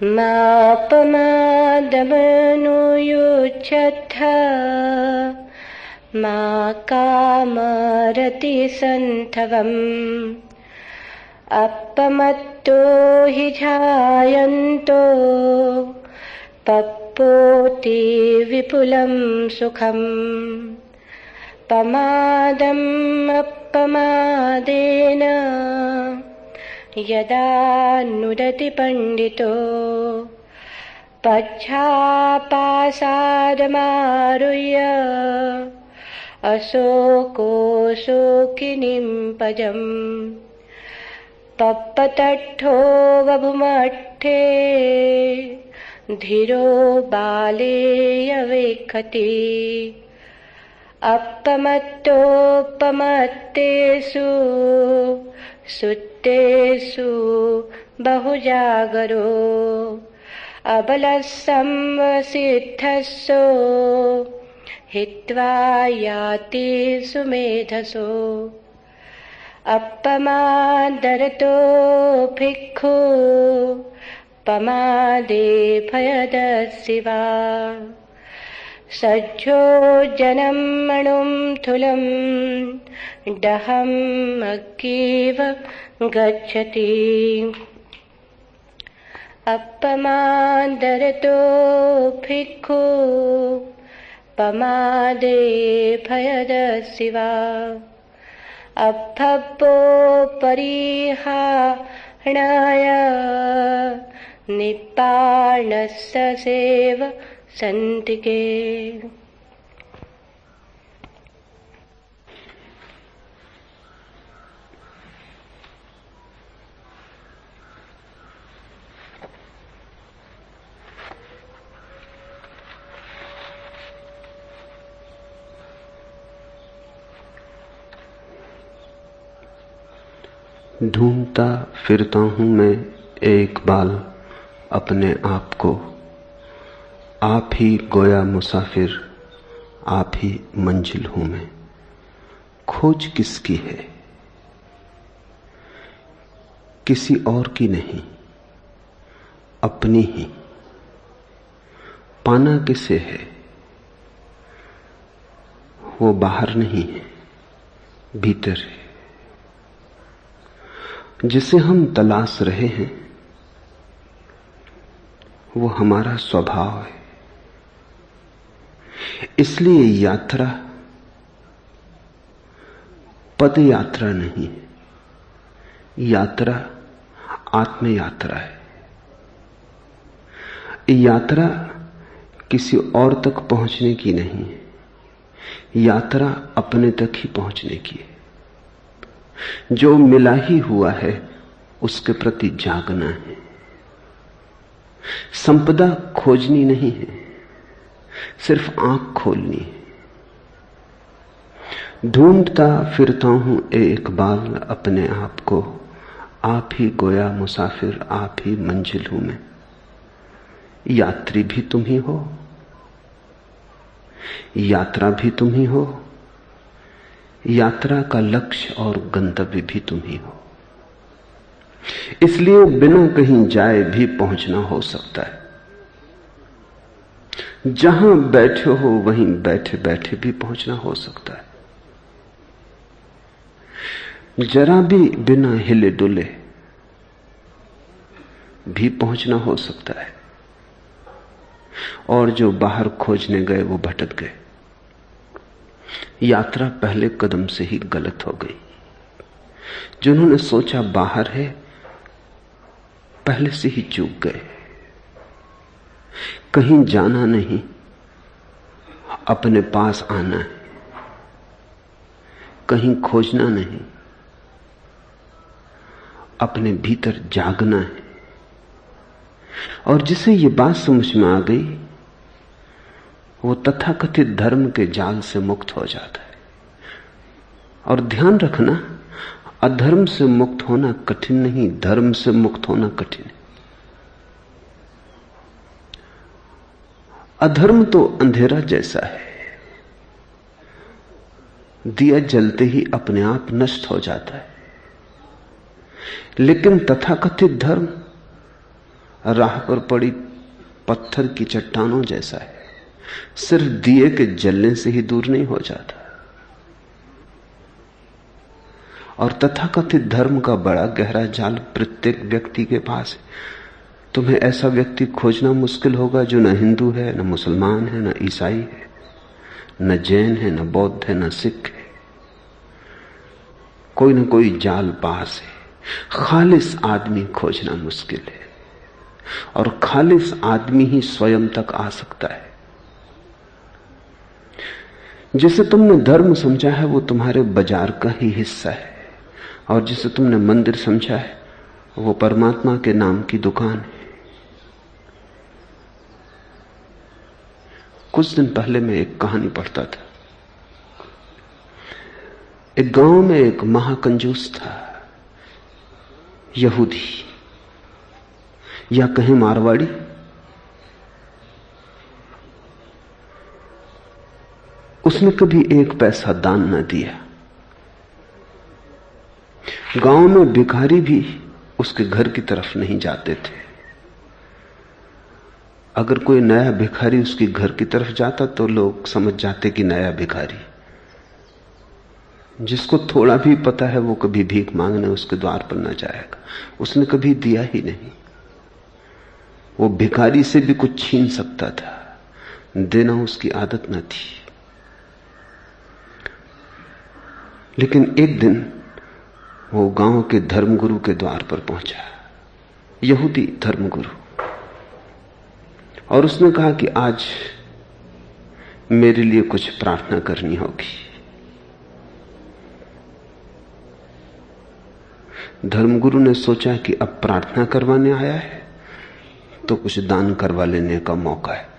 मापमादमनुयुच्छथ मा कामरतिसन्थवम् अपमत्तो हि जायन्तो पप्पोति विपुलं सुखम् पमादम् अपमादेन यदा नुदति पण्डितो पच्छापासादमारुह्य अशोको शोकिनीं पजम् पप्पतट्ठो बभुमट्ठे धीरो बालेऽवेक्षति अपमत्तोपमत्तेषु सुत्तेषु बहुजागरो अबलसंवसिद्धस्सो हित्वा याति सुमेधसो अपमादरतो भिक्खु पमादे भयदस्सिवा सज्जो जनं मणुं थुलं दहम् अग्गीव गच्छति अपमादरतो भिक्खु पमादे भयदस्सिवा अभ्भोपरिहाणाय निप्पाणस्य सेव संतिके। ढूंढता फिरता हूं मैं एक बाल अपने आप को, आप ही गोया मुसाफिर, आप ही मंजिल हूं मैं। खोज किसकी है? किसी और की नहीं, अपनी ही। पाना किसे है? वो बाहर नहीं है, भीतर है। जिसे हम तलाश रहे हैं वो हमारा स्वभाव है। इसलिए यात्रा पद यात्रा नहीं है, यात्रा आत्म यात्रा है। यात्रा किसी और तक पहुंचने की नहीं है, यात्रा अपने तक ही पहुंचने की है। जो मिला ही हुआ है उसके प्रति जागना है। संपदा खोजनी नहीं है, सिर्फ आंख खोलनी है। ढूंढता फिरता हूं एक बाल अपने आप को, आप ही गोया मुसाफिर, आप ही मंजिल हूं मैं। यात्री भी तुम ही हो, यात्रा भी तुम ही हो, यात्रा का लक्ष्य और गंतव्य भी तुम ही हो। इसलिए बिना कहीं जाए भी पहुंचना हो सकता है। जहां बैठे हो वहीं बैठे बैठे भी पहुंचना हो सकता है। जरा भी बिना हिले डुले भी पहुंचना हो सकता है। और जो बाहर खोजने गए वो भटक गए। यात्रा पहले कदम से ही गलत हो गई। जिन्होंने सोचा बाहर है, पहले से ही चूक गए। कहीं जाना नहीं, अपने पास आना है। कहीं खोजना नहीं, अपने भीतर जागना है। और जिसे ये बात समझ में आ गई वो तथाकथित धर्म के जाल से मुक्त हो जाता है। और ध्यान रखना, अधर्म से मुक्त होना कठिन नहीं, धर्म से मुक्त होना कठिन है। अधर्म तो अंधेरा जैसा है, दिया जलते ही अपने आप नष्ट हो जाता है। लेकिन तथाकथित धर्म राह पर पड़ी पत्थर की चट्टानों जैसा है, सिर्फ दिए के जलने से ही दूर नहीं हो जाता। और तथाकथित धर्म का बड़ा गहरा जाल प्रत्येक व्यक्ति के पास है। तुम्हें ऐसा व्यक्ति खोजना मुश्किल होगा जो न हिंदू है, न मुसलमान है, न ईसाई है, न जैन है, न बौद्ध है, न सिख है। कोई न कोई जाल पास है। खालिस आदमी खोजना मुश्किल है, और खालिस आदमी ही स्वयं तक आ सकता है। जिसे तुमने धर्म समझा है वो तुम्हारे बाजार का ही हिस्सा है, और जिसे तुमने मंदिर समझा है वो परमात्मा के नाम की दुकान है। कुछ दिन पहले मैं एक कहानी पढ़ता था। एक गांव में एक महाकंजूस था, यहूदी या कहें मारवाड़ी। उसने कभी एक पैसा दान न दिया। गांव में भिखारी भी उसके घर की तरफ नहीं जाते थे। अगर कोई नया भिखारी उसके घर की तरफ जाता तो लोग समझ जाते कि नया भिखारी। जिसको थोड़ा भी पता है वो कभी भीख मांगने उसके द्वार पर न जाएगा। उसने कभी दिया ही नहीं। वो भिखारी से भी कुछ छीन सकता था, देना उसकी आदत न थी। लेकिन एक दिन वो गांव के धर्मगुरु के द्वार पर पहुंचा, यहूदी धर्मगुरु, और उसने कहा कि आज मेरे लिए कुछ प्रार्थना करनी होगी। धर्मगुरु ने सोचा कि अब प्रार्थना करवाने आया है तो कुछ दान करवा लेने का मौका है।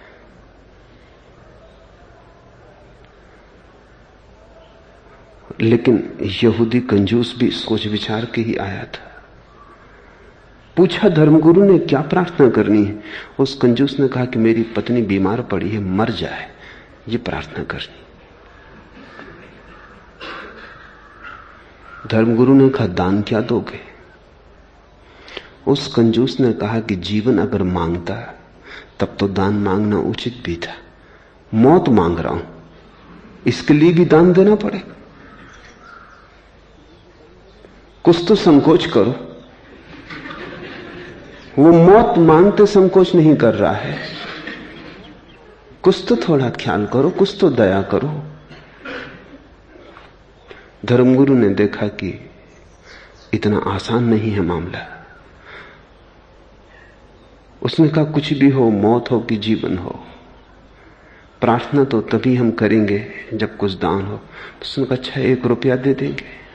लेकिन यहूदी कंजूस भी सोच विचार के ही आया था। पूछा धर्मगुरु ने क्या प्रार्थना करनी है। उस कंजूस ने कहा कि मेरी पत्नी बीमार पड़ी है, मर जाए, ये प्रार्थना करनी। धर्मगुरु ने कहा दान क्या दोगे। उस कंजूस ने कहा कि जीवन अगर मांगता तब तो दान मांगना उचित भी था। मौत मांग रहा हूं, इसके लिए भी दान देना पड़ेगा। कुछ तो संकोच करो। वो मौत मांगते संकोच नहीं कर रहा है। कुछ तो थोड़ा ख्याल करो, कुछ तो दया करो। धर्मगुरु ने देखा कि इतना आसान नहीं है मामला। उसने कहा कुछ भी हो, मौत हो कि जीवन हो, प्रार्थना तो तभी हम करेंगे जब कुछ दान हो। उसने कहा अच्छा 1 रुपया दे देंगे।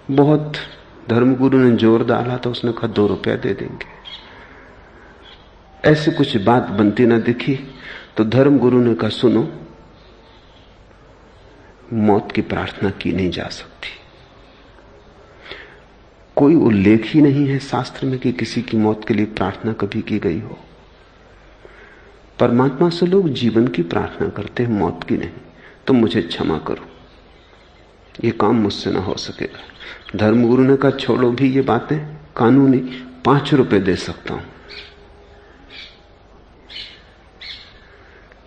बहुत धर्मगुरु ने जोर डाला तो उसने कहा 2 रुपया दे देंगे। ऐसे कुछ बात बनती ना दिखी तो धर्मगुरु ने कहा सुनो, मौत की प्रार्थना की नहीं जा सकती। कोई उल्लेख ही नहीं है शास्त्र में कि किसी की मौत के लिए प्रार्थना कभी की गई हो। परमात्मा से लोग जीवन की प्रार्थना करते हैं, मौत की नहीं। तुम मुझे क्षमा करो, ये काम मुझसे ना हो सकेगा। धर्मगुरु ने कहा छोड़ो भी ये बातें कानूनी, 5 रुपए दे सकता हूं।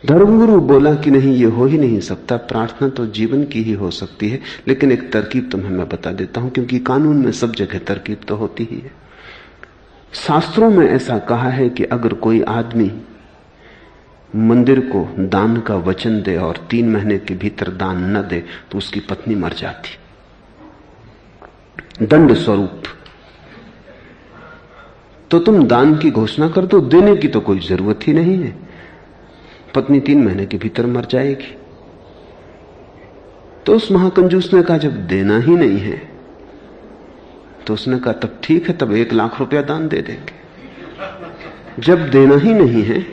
धर्मगुरु बोला कि नहीं, ये हो ही नहीं सकता, प्रार्थना तो जीवन की ही हो सकती है। लेकिन एक तरकीब तुम्हें मैं बता देता हूं, क्योंकि कानून में सब जगह तरकीब तो होती ही है। शास्त्रों में ऐसा कहा है कि अगर कोई आदमी मंदिर को दान का वचन दे और 3 महीने के भीतर दान न दे तो उसकी पत्नी मर जाती, दंड स्वरूप। तो तुम दान की घोषणा कर दो, देने की तो कोई जरूरत ही नहीं है, पत्नी 3 महीने के भीतर मर जाएगी। तो उस महाकंजूस ने कहा जब देना ही नहीं है तो उसने कहा तब ठीक है, तब 1 लाख रुपया दान दे देंगे। जब देना ही नहीं है,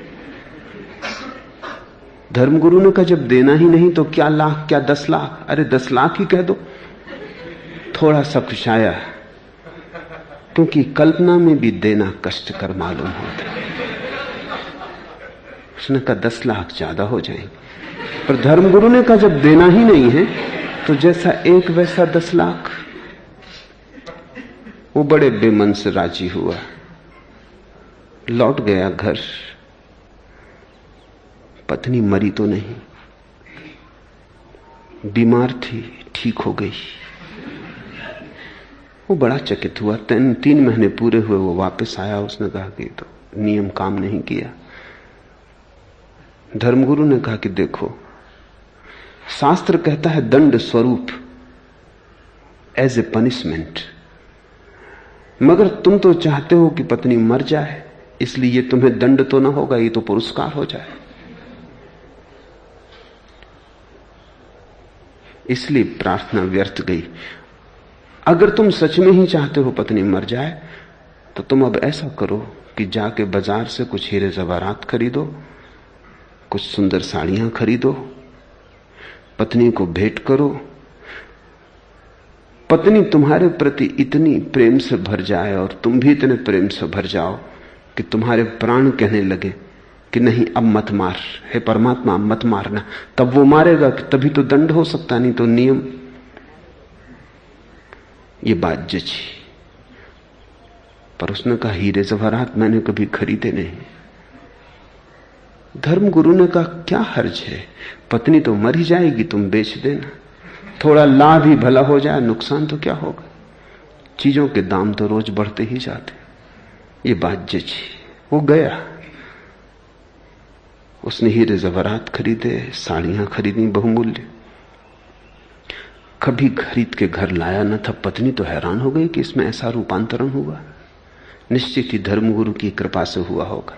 धर्मगुरु ने कहा जब देना ही नहीं तो क्या लाख, क्या 10 लाख, अरे 10 लाख ही कह दो। थोड़ा सा खुशाया, क्योंकि कल्पना में भी देना कष्टकर मालूम होता है। उसने कहा 10 लाख ज्यादा हो जाएंगे। पर धर्मगुरु ने कहा जब देना ही नहीं है तो जैसा 1 वैसा 10 लाख। वो बड़े बेमन से राजी हुआ। लौट गया घर। पत्नी मरी तो नहीं, बीमार थी, ठीक हो गई। वो बड़ा चकित हुआ। 3 महीने पूरे हुए, वो वापस आया। उसने कहा कि तो नियम काम नहीं किया। धर्मगुरु ने कहा कि देखो, शास्त्र कहता है दंड स्वरूप, एज ए पनिशमेंट, मगर तुम तो चाहते हो कि पत्नी मर जाए, इसलिए ये तुम्हें दंड तो ना होगा, ये तो पुरस्कार हो जाए। इसलिए प्रार्थना व्यर्थ गई। अगर तुम सच में ही चाहते हो पत्नी मर जाए, तो तुम अब ऐसा करो कि जाके बाजार से कुछ हीरे जवाहरात खरीदो, कुछ सुंदर साड़ियां खरीदो, पत्नी को भेंट करो। पत्नी तुम्हारे प्रति इतनी प्रेम से भर जाए और तुम भी इतने प्रेम से भर जाओ कि तुम्हारे प्राण कहने लगे कि नहीं, अब मत मार, हे परमात्मा मत मारना। तब वो मारेगा कि तभी तो दंड हो सकता, नहीं तो नियम। ये बात जची। पर उसने कहा हीरे जवाहरात मैंने कभी खरीदे नहीं। धर्मगुरु ने कहा क्या हर्ज है, पत्नी तो मर ही जाएगी, तुम बेच देना, थोड़ा लाभ ही भला हो जाए, नुकसान तो क्या होगा, चीजों के दाम तो रोज बढ़ते ही जाते। ये बात जची। वो गया, उसने हीरे जवाहरात खरीदे, साड़ियां खरीदी बहुमूल्य, कभी खरीद के घर लाया न था। पत्नी तो हैरान हो गई कि इसमें ऐसा रूपांतरण हुआ। निश्चित ही धर्मगुरु की कृपा से हुआ होगा,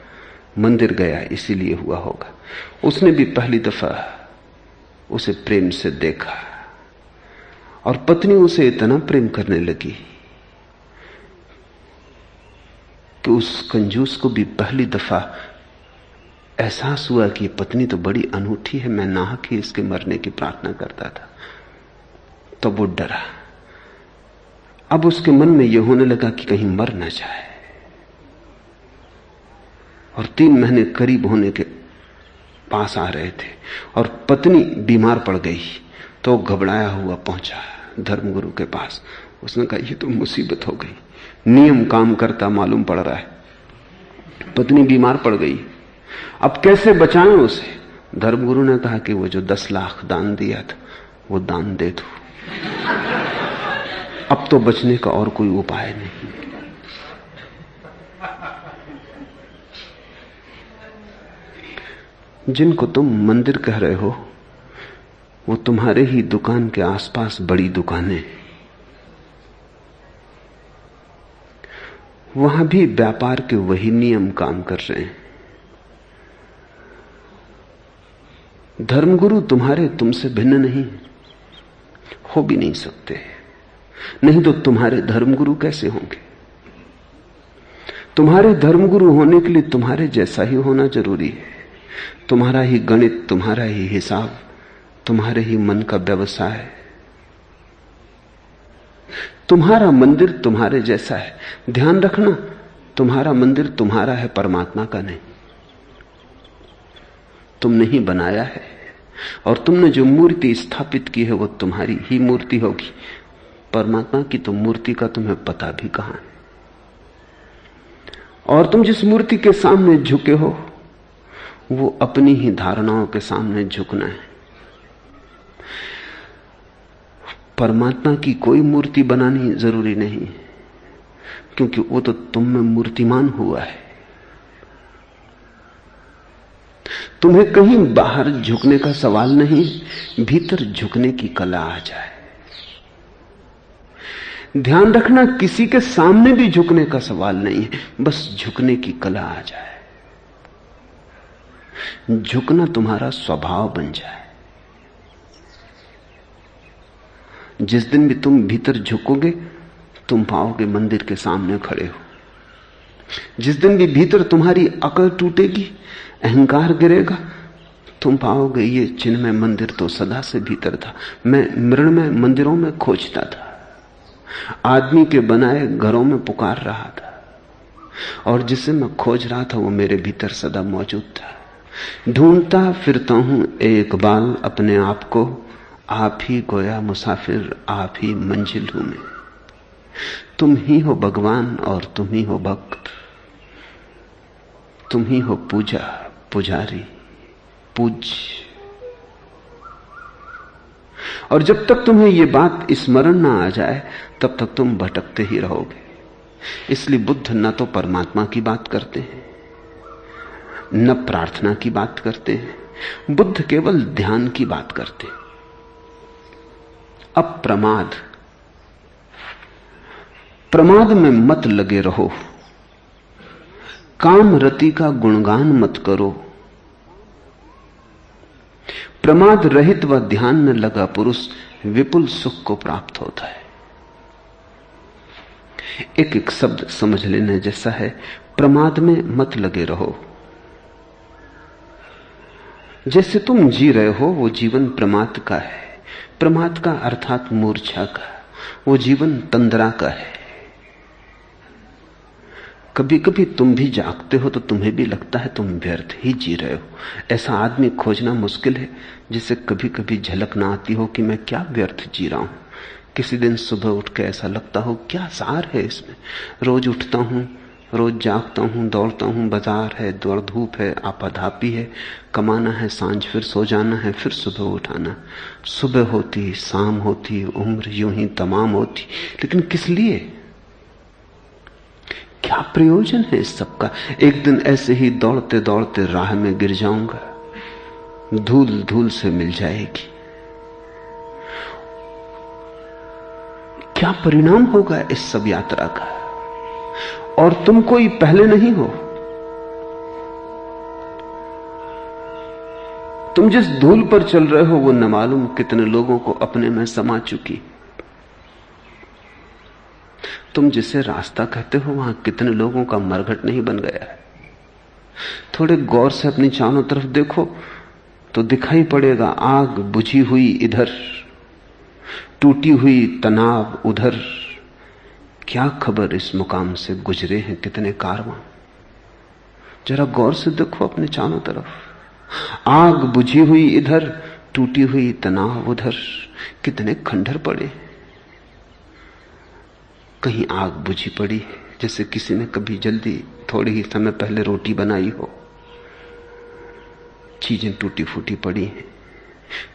मंदिर गया इसीलिए हुआ होगा। उसने भी पहली दफा उसे प्रेम से देखा और पत्नी उसे इतना प्रेम करने लगी कि उस कंजूस को भी पहली दफा एहसास हुआ कि पत्नी तो बड़ी अनूठी है, मैं नाहक ही इसके मरने की प्रार्थना करता था। तो वो डरा। अब उसके मन में यह होने लगा कि कहीं मर ना जाए। और 3 महीने करीब होने के पास आ रहे थे और पत्नी बीमार पड़ गई, तो घबराया हुआ पहुंचा धर्मगुरु के पास। उसने कहा ये तो मुसीबत हो गई, नियम काम करता मालूम पड़ रहा है, पत्नी बीमार पड़ गई, अब कैसे बचाएं उसे। धर्मगुरु ने कहा कि वो जो 10 लाख दान दिया था वो दान दे दो, अब तो बचने का और कोई उपाय नहीं। जिनको तुम मंदिर कह रहे हो वो तुम्हारे ही दुकान के आसपास बड़ी दुकानें, वहां भी व्यापार के वही नियम काम कर रहे हैं। धर्मगुरु तुम्हारे तुमसे भिन्न नहीं, हो भी नहीं सकते, नहीं तो तुम्हारे धर्मगुरु कैसे होंगे। तुम्हारे धर्मगुरु होने के लिए तुम्हारे जैसा ही होना जरूरी है। तुम्हारा ही गणित, तुम्हारा ही हिसाब, तुम्हारे ही मन का व्यवसाय। तुम्हारा मंदिर तुम्हारे जैसा है। ध्यान रखना, तुम्हारा मंदिर तुम्हारा है, परमात्मा का नहीं। तुमने ही बनाया है और तुमने जो मूर्ति स्थापित की है वो तुम्हारी ही मूर्ति होगी। परमात्मा की तो मूर्ति का तुम्हें पता भी कहां है। और तुम जिस मूर्ति के सामने झुके हो वो अपनी ही धारणाओं के सामने झुकना है। परमात्मा की कोई मूर्ति बनानी जरूरी नहीं, क्योंकि वो तो तुम में मूर्तिमान हुआ है। तुम्हें कहीं बाहर झुकने का सवाल नहीं, भीतर झुकने की कला आ जाए। ध्यान रखना, किसी के सामने भी झुकने का सवाल नहीं है, बस झुकने की कला आ जाए। झुकना तुम्हारा स्वभाव बन जाए। जिस दिन भी तुम भीतर झुकोगे तुम पाओगे मंदिर के सामने खड़े हो। जिस दिन भी भीतर तुम्हारी अकल टूटेगी, अहंकार गिरेगा, तुम पाओगे ये चिन्हमय मंदिर तो सदा से भीतर था। मैं मृण्मय मंदिरों में खोजता था, आदमी के बनाए घरों में पुकार रहा था, और जिसे मैं खोज रहा था वो मेरे भीतर सदा मौजूद था। ढूंढता फिरता हूं एक बाल अपने आप को, आप ही गोया मुसाफिर, आप ही मंजिल हूं मैं। तुम ही हो भगवान और तुम ही हो भक्त। तुम ही हो पूजा, पुजारी, पूज्य। और जब तक तुम्हें यह बात स्मरण ना आ जाए तब तक तुम भटकते ही रहोगे। इसलिए बुद्ध न तो परमात्मा की बात करते हैं, न प्रार्थना की बात करते हैं। बुद्ध केवल ध्यान की बात करते हैं। अब प्रमाद में मत लगे रहो, काम रति का गुणगान मत करो। प्रमाद रहित व ध्यान में लगा पुरुष विपुल सुख को प्राप्त होता है। एक एक शब्द समझ लेने जैसा है। प्रमाद में मत लगे रहो। जैसे तुम जी रहे हो वो जीवन प्रमाद का है। प्रमाद का अर्थात मूर्छा का। वो जीवन तंद्रा का है। कभी कभी तुम भी जागते हो तो तुम्हें भी लगता है तुम व्यर्थ ही जी रहे हो। ऐसा आदमी खोजना मुश्किल है जिसे कभी कभी झलक ना आती हो कि मैं क्या व्यर्थ जी रहा हूं। किसी दिन सुबह उठ के ऐसा लगता हो क्या सार है इसमें। रोज उठता हूं, रोज जागता हूं, दौड़ता हूं, बाजार है, दौड़ धूप है, आपाधापी है, कमाना है, सांझ फिर सो जाना है, फिर सुबह उठाना। सुबह होती, शाम होती, उम्र यूं ही तमाम होती, लेकिन किस लिए? क्या प्रयोजन है इस सब का? एक दिन ऐसे ही दौड़ते दौड़ते राह में गिर जाऊंगा, धूल धूल से मिल जाएगी। क्या परिणाम होगा इस सब यात्रा का? और तुम कोई पहले नहीं हो। तुम जिस धूल पर चल रहे हो वो न मालूम कितने लोगों को अपने में समा चुकी। तुम जिसे रास्ता कहते हो वहां कितने लोगों का मरघट नहीं बन गया है। थोड़े गौर से अपनी चारों तरफ देखो तो दिखाई पड़ेगा आग बुझी हुई इधर, टूटी हुई तनाव उधर। क्या खबर इस मुकाम से गुजरे हैं कितने कारवां। जरा गौर से देखो अपने चारों तरफ। आग बुझी हुई इधर, टूटी हुई तनाव उधर। कितने खंडहर पड़े। कहीं आग बुझी पड़ी है जैसे किसी ने कभी जल्दी थोड़ी ही समय पहले रोटी बनाई हो। चीजें टूटी फूटी पड़ी हैं।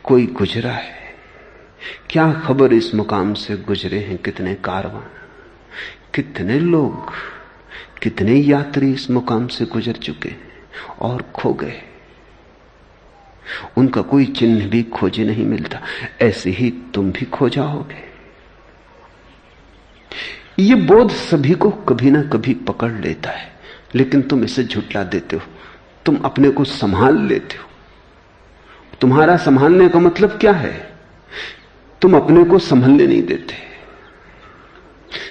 कोई गुजरा है। क्या खबर इस मुकाम से गुजरे हैं कितने कारवां। कितने लोग, कितने यात्री इस मुकाम से गुजर चुके और खो गए। उनका कोई चिन्ह भी खोजे नहीं मिलता। ऐसे ही तुम भी खो जाओगे। ये बोध सभी को कभी ना कभी पकड़ लेता है, लेकिन तुम इसे झुठला देते हो। तुम अपने को संभाल लेते हो। तुम्हारा संभालने का मतलब क्या है? तुम अपने को संभलने नहीं देते।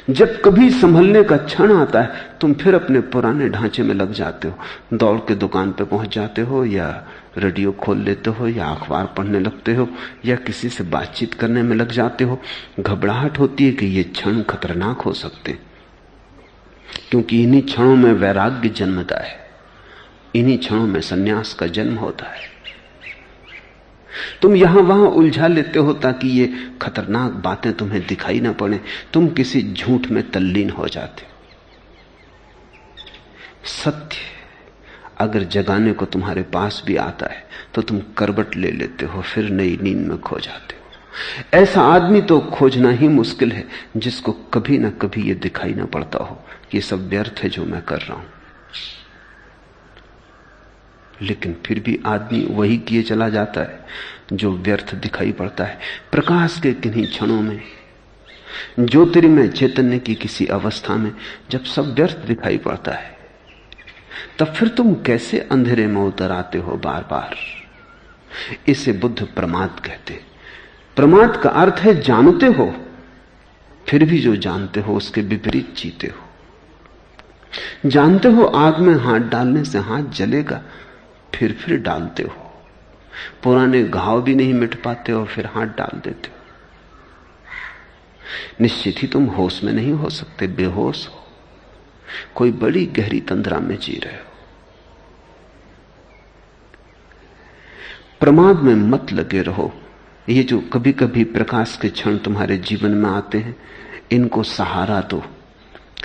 जब कभी संभलने का क्षण आता है तुम फिर अपने पुराने ढांचे में लग जाते हो। दौड़ के दुकान पे पहुंच जाते हो, या रेडियो खोल लेते हो, या अखबार पढ़ने लगते हो, या किसी से बातचीत करने में लग जाते हो। घबराहट होती है कि ये क्षण खतरनाक हो सकते हैं, क्योंकि इन्हीं क्षणों में वैराग्य जन्मता है, इन्हीं क्षणों में सन्यास का जन्म होता है। तुम यहां वहां उलझा लेते हो ताकि ये खतरनाक बातें तुम्हें दिखाई ना पड़े। तुम किसी झूठ में तल्लीन हो जाते हो। सत्य अगर जगाने को तुम्हारे पास भी आता है तो तुम करवट ले लेते हो, फिर नई नींद में खो जाते हो। ऐसा आदमी तो खोजना ही मुश्किल है जिसको कभी ना कभी ये दिखाई ना पड़ता हो कि ये सब व्यर्थ है जो मैं कर रहा हूं। लेकिन फिर भी आदमी वही किए चला जाता है जो व्यर्थ दिखाई पड़ता है। प्रकाश के किन्हीं क्षणों में, ज्योतिर्मय चैतन्य की किसी अवस्था में जब सब व्यर्थ दिखाई पड़ता है, तब फिर तुम कैसे अंधेरे में उतर आते हो बार बार। इसे बुद्ध प्रमाद कहते। प्रमाद का अर्थ है जानते हो, फिर भी जो जानते हो उसके विपरीत जीते हो। जानते हो आग में हाथ डालने से हाथ जलेगा, फिर डालते हो। पुराने घाव भी नहीं मिट पाते हो, फिर हाथ डाल देते हो। निश्चित ही तुम होश में नहीं हो सकते, बेहोश हो, कोई बड़ी गहरी तंद्रा में जी रहे हो। प्रमाद में मत लगे रहो। ये जो कभी कभी प्रकाश के क्षण तुम्हारे जीवन में आते हैं, इनको सहारा दो,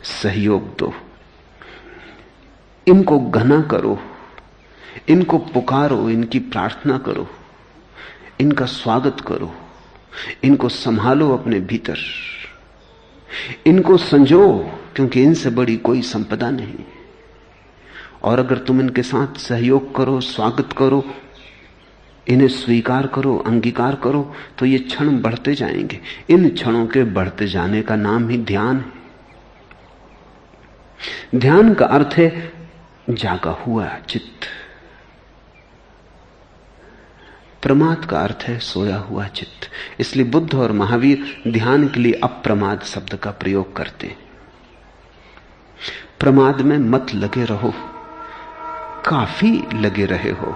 सहयोग दो। इनको घना करो, इनको पुकारो, इनकी प्रार्थना करो, इनका स्वागत करो, इनको संभालो अपने भीतर, इनको संजो, क्योंकि इनसे बड़ी कोई संपदा नहीं। और अगर तुम इनके साथ सहयोग करो, स्वागत करो, इन्हें स्वीकार करो, अंगीकार करो, तो ये क्षण बढ़ते जाएंगे। इन क्षणों के बढ़ते जाने का नाम ही ध्यान है। ध्यान का अर्थ है जागा हुआ चित्त, प्रमाद का अर्थ है सोया हुआ चित्त। इसलिए बुद्ध और महावीर ध्यान के लिए अप्रमाद शब्द का प्रयोग करते हैं। प्रमाद में मत लगे रहो, काफी लगे रहे हो,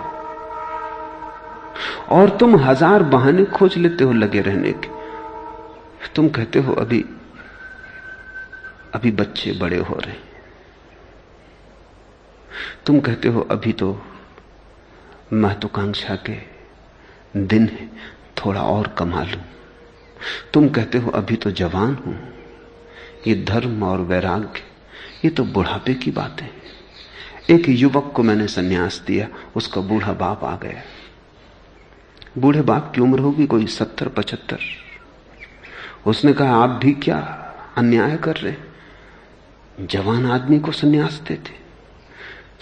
और तुम हजार बहाने खोज लेते हो लगे रहने के। तुम कहते हो अभी बच्चे बड़े हो रहे, तुम कहते हो अभी तो महत्वाकांक्षा के दिन है, थोड़ा और कमा लूं। तुम कहते हो अभी तो जवान हूं, ये धर्म और वैराग्य ये तो बुढ़ापे की बात है। एक युवक को मैंने सन्यास दिया, उसका बूढ़ा बाप आ गया। बूढ़े बाप की उम्र होगी कोई 70-75। उसने कहा आप भी क्या अन्याय कर रहे, जवान आदमी को सन्यास देते।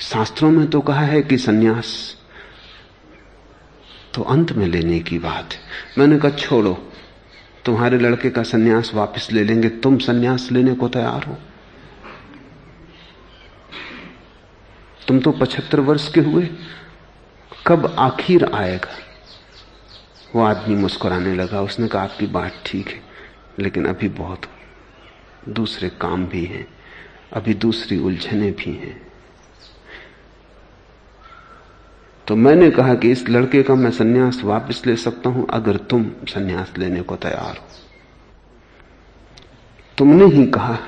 शास्त्रों में तो कहा है कि सन्यास तो अंत में लेने की बात है। मैंने कहा छोड़ो, तुम्हारे लड़के का सन्यास वापस ले लेंगे, तुम सन्यास लेने को तैयार हो? तुम तो 75 वर्ष के हुए, कब आखिर आएगा? वो आदमी मुस्कुराने लगा। उसने कहा आपकी बात ठीक है, लेकिन अभी बहुत दूसरे काम भी हैं, अभी दूसरी उलझने भी हैं। तो मैंने कहा कि इस लड़के का मैं सन्यास वापस ले सकता हूं अगर तुम सन्यास लेने को तैयार हो। तुमने ही कहा,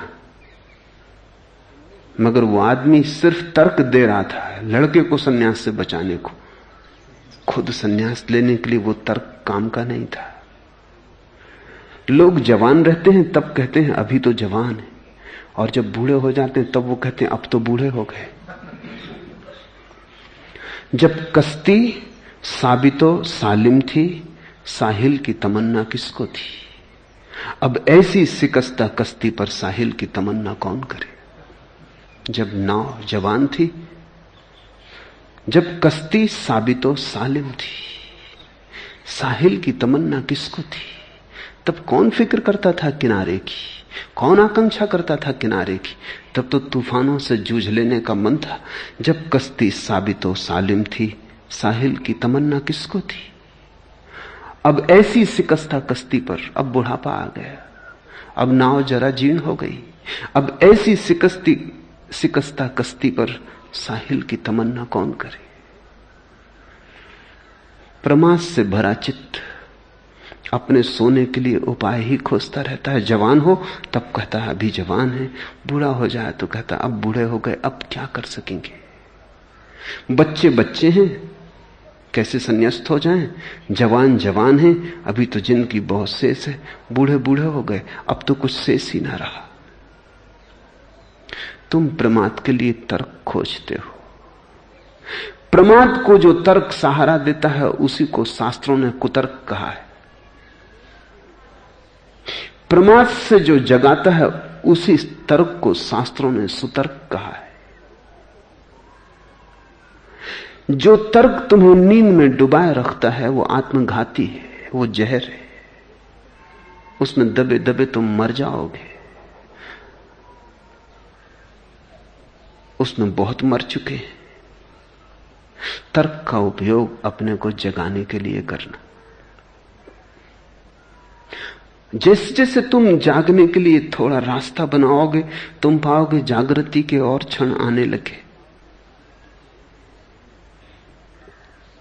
मगर वो आदमी सिर्फ तर्क दे रहा था लड़के को सन्यास से बचाने को, खुद सन्यास लेने के लिए वो तर्क काम का नहीं था। लोग जवान रहते हैं तब कहते हैं अभी तो जवान है, और जब बूढ़े हो जाते हैं तब वो कहते हैं अब तो बूढ़े हो गए। जब कश्ती साबितो सालिम थी, साहिल की तमन्ना किसको थी? अब ऐसी शिकस्ता कश्ती पर साहिल की तमन्ना कौन करे? जब नाव जवान थी, जब कश्ती साबितो सालिम थी, साहिल की तमन्ना किसको थी? तब कौन फिक्र करता था किनारे की, कौन आकांक्षा करता था किनारे की? तब तो तूफानों से जूझ लेने का मन था। जब कश्ती साबितो सालिम थी, साहिल की तमन्ना किसको थी? अब ऐसी शिकस्ता कश्ती पर अब बुढ़ापा आ गया, अब नाव जरा जीर्ण हो गई। अब ऐसी शिकस्ता कश्ती पर साहिल की तमन्ना कौन करे? प्रमाद से भरा चित्त अपने सोने के लिए उपाय ही खोजता रहता है। जवान हो तब कहता है अभी जवान है, बूढ़ा हो जाए तो कहता अब बूढ़े हो गए, अब क्या कर सकेंगे। बच्चे बच्चे हैं, कैसे संन्यास्त हो जाएं। जवान जवान हैं, अभी तो जिनकी बहुत शेष है। बूढ़े बूढ़े हो गए, अब तो कुछ शेष ही ना रहा। तुम प्रमाद के लिए तर्क खोजते हो। प्रमाद को जो तर्क सहारा देता है उसी को शास्त्रों ने कुतर्क कहा है। प्रमाद से जो जगाता है उसी तर्क को शास्त्रों ने सुतर्क कहा है। जो तर्क तुम्हें नींद में डुबाए रखता है वो आत्मघाती है, वो जहर है। उसमें दबे दबे तुम मर जाओगे। उसमें बहुत मर चुके हैं। तर्क का उपयोग अपने को जगाने के लिए करना। जैसे जैसे तुम जागने के लिए थोड़ा रास्ता बनाओगे, तुम पाओगे जागृति के और क्षण आने लगे।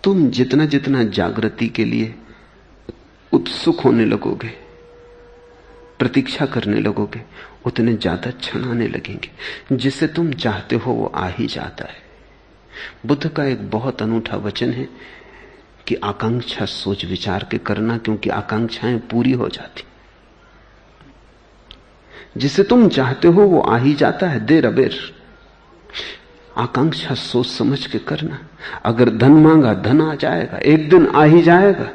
तुम जितना जितना जागृति के लिए उत्सुक होने लगोगे, प्रतीक्षा करने लगोगे, उतने ज्यादा क्षण आने लगेंगे। जिसे तुम चाहते हो वो आ ही जाता है। बुद्ध का एक बहुत अनूठा वचन है कि आकांक्षा सोच विचार के करना, क्योंकि आकांक्षाएं पूरी हो जाती। जिसे तुम चाहते हो वो आ ही जाता है, देर अबेर। आकांक्षा सोच समझ के करना। अगर धन मांगा, धन आ जाएगा, एक दिन आ ही जाएगा।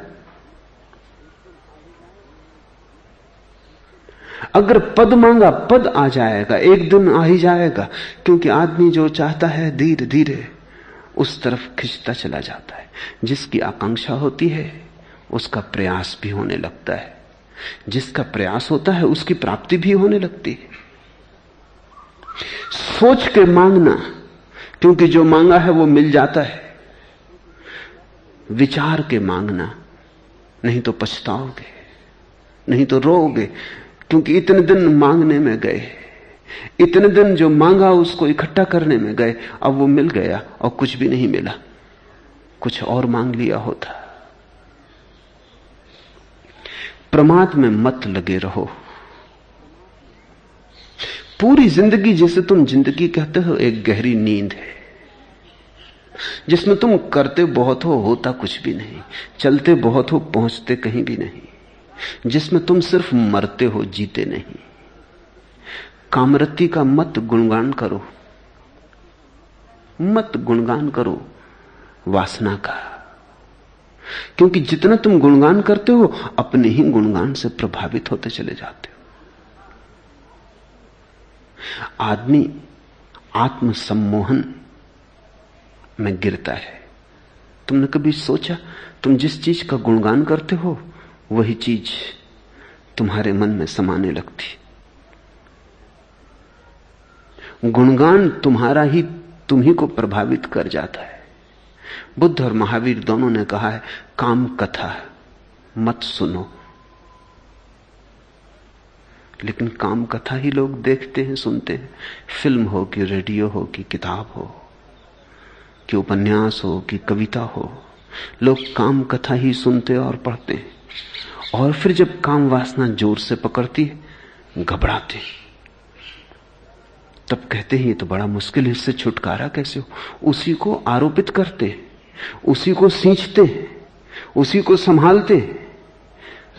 अगर पद मांगा, पद आ जाएगा, एक दिन आ ही जाएगा। क्योंकि आदमी जो चाहता है धीरे धीरे उस तरफ खिंचता चला जाता है। जिसकी आकांक्षा होती है उसका प्रयास भी होने लगता है, जिसका प्रयास होता है उसकी प्राप्ति भी होने लगती है। सोच के मांगना, क्योंकि जो मांगा है वो मिल जाता है। विचार के मांगना, नहीं तो पछताओगे, नहीं तो रोओगे। क्योंकि इतने दिन मांगने में गए, इतने दिन जो मांगा उसको इकट्ठा करने में गए, अब वो मिल गया और कुछ भी नहीं मिला, कुछ और मांग लिया होता। प्रमाद में मत लगे रहो। पूरी जिंदगी जिसे तुम जिंदगी कहते हो एक गहरी नींद है, जिसमें तुम करते बहुत हो, होता कुछ भी नहीं, चलते बहुत हो, पहुंचते कहीं भी नहीं, जिसमें तुम सिर्फ मरते हो, जीते नहीं। कामरति का मत गुणगान करो, मत गुणगान करो वासना का। क्योंकि जितना तुम गुणगान करते हो अपने ही गुणगान से प्रभावित होते चले जाते हो। आदमी आत्म सम्मोहन में गिरता है। तुमने कभी सोचा, तुम जिस चीज का गुणगान करते हो वही चीज तुम्हारे मन में समाने लगती। गुणगान तुम्हारा ही तुम ही को प्रभावित कर जाता है। बुद्ध और महावीर दोनों ने कहा है, काम कथा मत सुनो। लेकिन काम कथा ही लोग देखते हैं, सुनते हैं। फिल्म हो कि रेडियो हो कि किताब हो कि उपन्यास हो कि कविता हो, लोग काम कथा ही सुनते और पढ़ते हैं। और फिर जब काम वासना जोर से पकड़ती है, घबराते हैं। तब कहते हैं ये तो बड़ा मुश्किल है, इससे छुटकारा कैसे हो। उसी को आरोपित करते हैं, उसी को सींचते हैं, उसी को संभालते हैं।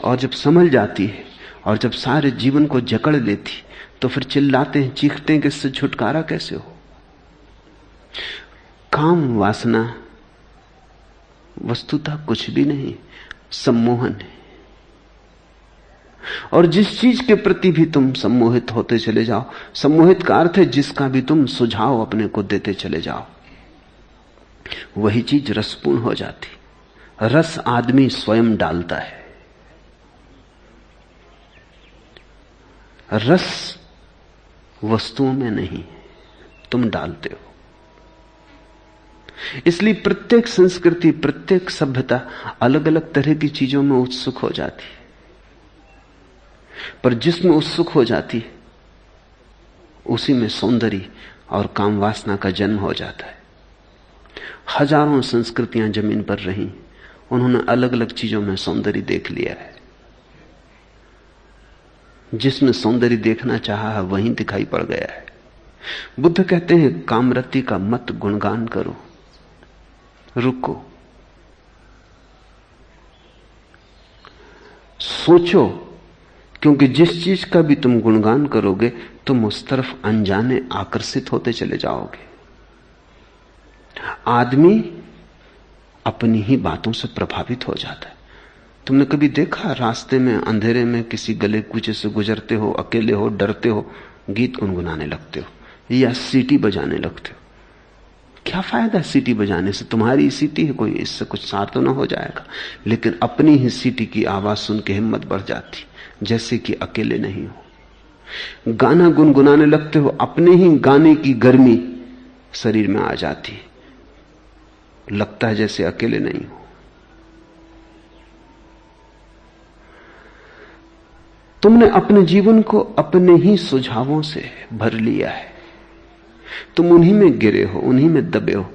और जब संभल जाती है और जब सारे जीवन को जकड़ लेती, तो फिर चिल्लाते हैं, चीखते हैं कि इससे छुटकारा कैसे हो। काम वासना वस्तुतः कुछ भी नहीं, सम्मोहन है। और जिस चीज के प्रति भी तुम सम्मोहित होते चले जाओ, सम्मोहित का अर्थ है जिसका भी तुम सुझाव अपने को देते चले जाओ, वही चीज रसपूर्ण हो जाती। रस आदमी स्वयं डालता है। रस वस्तुओं में नहीं, तुम डालते हो। इसलिए प्रत्येक संस्कृति, प्रत्येक सभ्यता अलग अलग तरह की चीजों में उत्सुक हो जाती है। पर जिसमें उत्सुक हो जाती है उसी में सौंदर्य और काम वासना का जन्म हो जाता है। हजारों संस्कृतियां जमीन पर रही, उन्होंने अलग अलग चीजों में सौंदर्य देख लिया है। जिसमें सौंदर्य देखना चाहा है वहीं दिखाई पड़ गया है। बुद्ध कहते हैं, कामरति का मत गुणगान करो, रुको, सोचो। क्योंकि जिस चीज का भी तुम गुणगान करोगे तुम उस तरफ अनजाने आकर्षित होते चले जाओगे। आदमी अपनी ही बातों से प्रभावित हो जाता है। तुमने कभी देखा, रास्ते में अंधेरे में किसी गले कूचे से गुजरते हो, अकेले हो, डरते हो, गीत गुनगुनाने लगते हो या सीटी बजाने लगते हो। क्या फायदा सीटी बजाने से? तुम्हारी सीटी है कोई, इससे कुछ सार तो ना हो जाएगा। लेकिन अपनी ही सीटी की आवाज सुन के हिम्मत बढ़ जाती, जैसे कि अकेले नहीं हो। गाना गुनगुनाने लगते हो, अपने ही गाने की गर्मी शरीर में आ जाती, लगता है जैसे अकेले नहीं हो। तुमने अपने जीवन को अपने ही सुझावों से भर लिया है। तुम उन्हीं में गिरे हो, उन्हीं में दबे हो।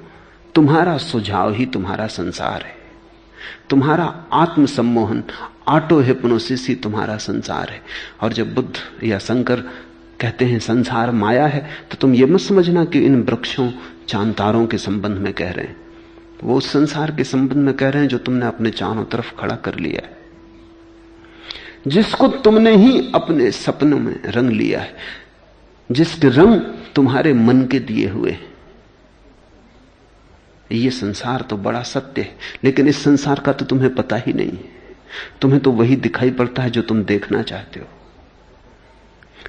तुम्हारा सुझाव ही तुम्हारा संसार है। तुम्हारा आत्मसम्मोहन, ऑटो हिप्नोसिस ही तुम्हारा संसार है। और जब बुद्ध या शंकर कहते हैं संसार माया है, तो तुम ये मत समझना कि इन वृक्षों चांतारों के संबंध में कह रहे हैं। वो उस संसार के संबंध में कह रहे हैं जो तुमने अपने चारों तरफ खड़ा कर लिया है, जिसको तुमने ही अपने सपनों में रंग लिया है, जिसके रंग तुम्हारे मन के दिए हुए हैं। ये संसार तो बड़ा सत्य है, लेकिन इस संसार का तो तुम्हें पता ही नहीं है। तुम्हें तो वही दिखाई पड़ता है जो तुम देखना चाहते हो।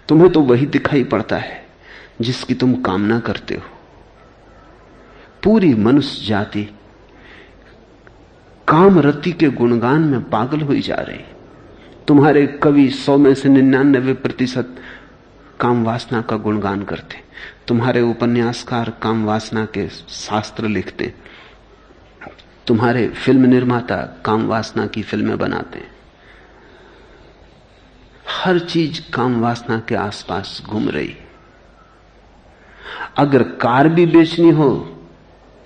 तुम्हें तो वही दिखाई पड़ता है जिसकी तुम कामना करते हो। पूरी मनुष्य जाति कामरति के गुणगान में पागल हुई जा रही। तुम्हारे कवि 100 में से 99% काम वासना का गुणगान करते। तुम्हारे उपन्यासकार काम वासना के शास्त्र लिखते। तुम्हारे फिल्म निर्माता काम वासना की फिल्में बनाते। हर चीज काम वासना के आसपास घूम रही। अगर कार भी बेचनी हो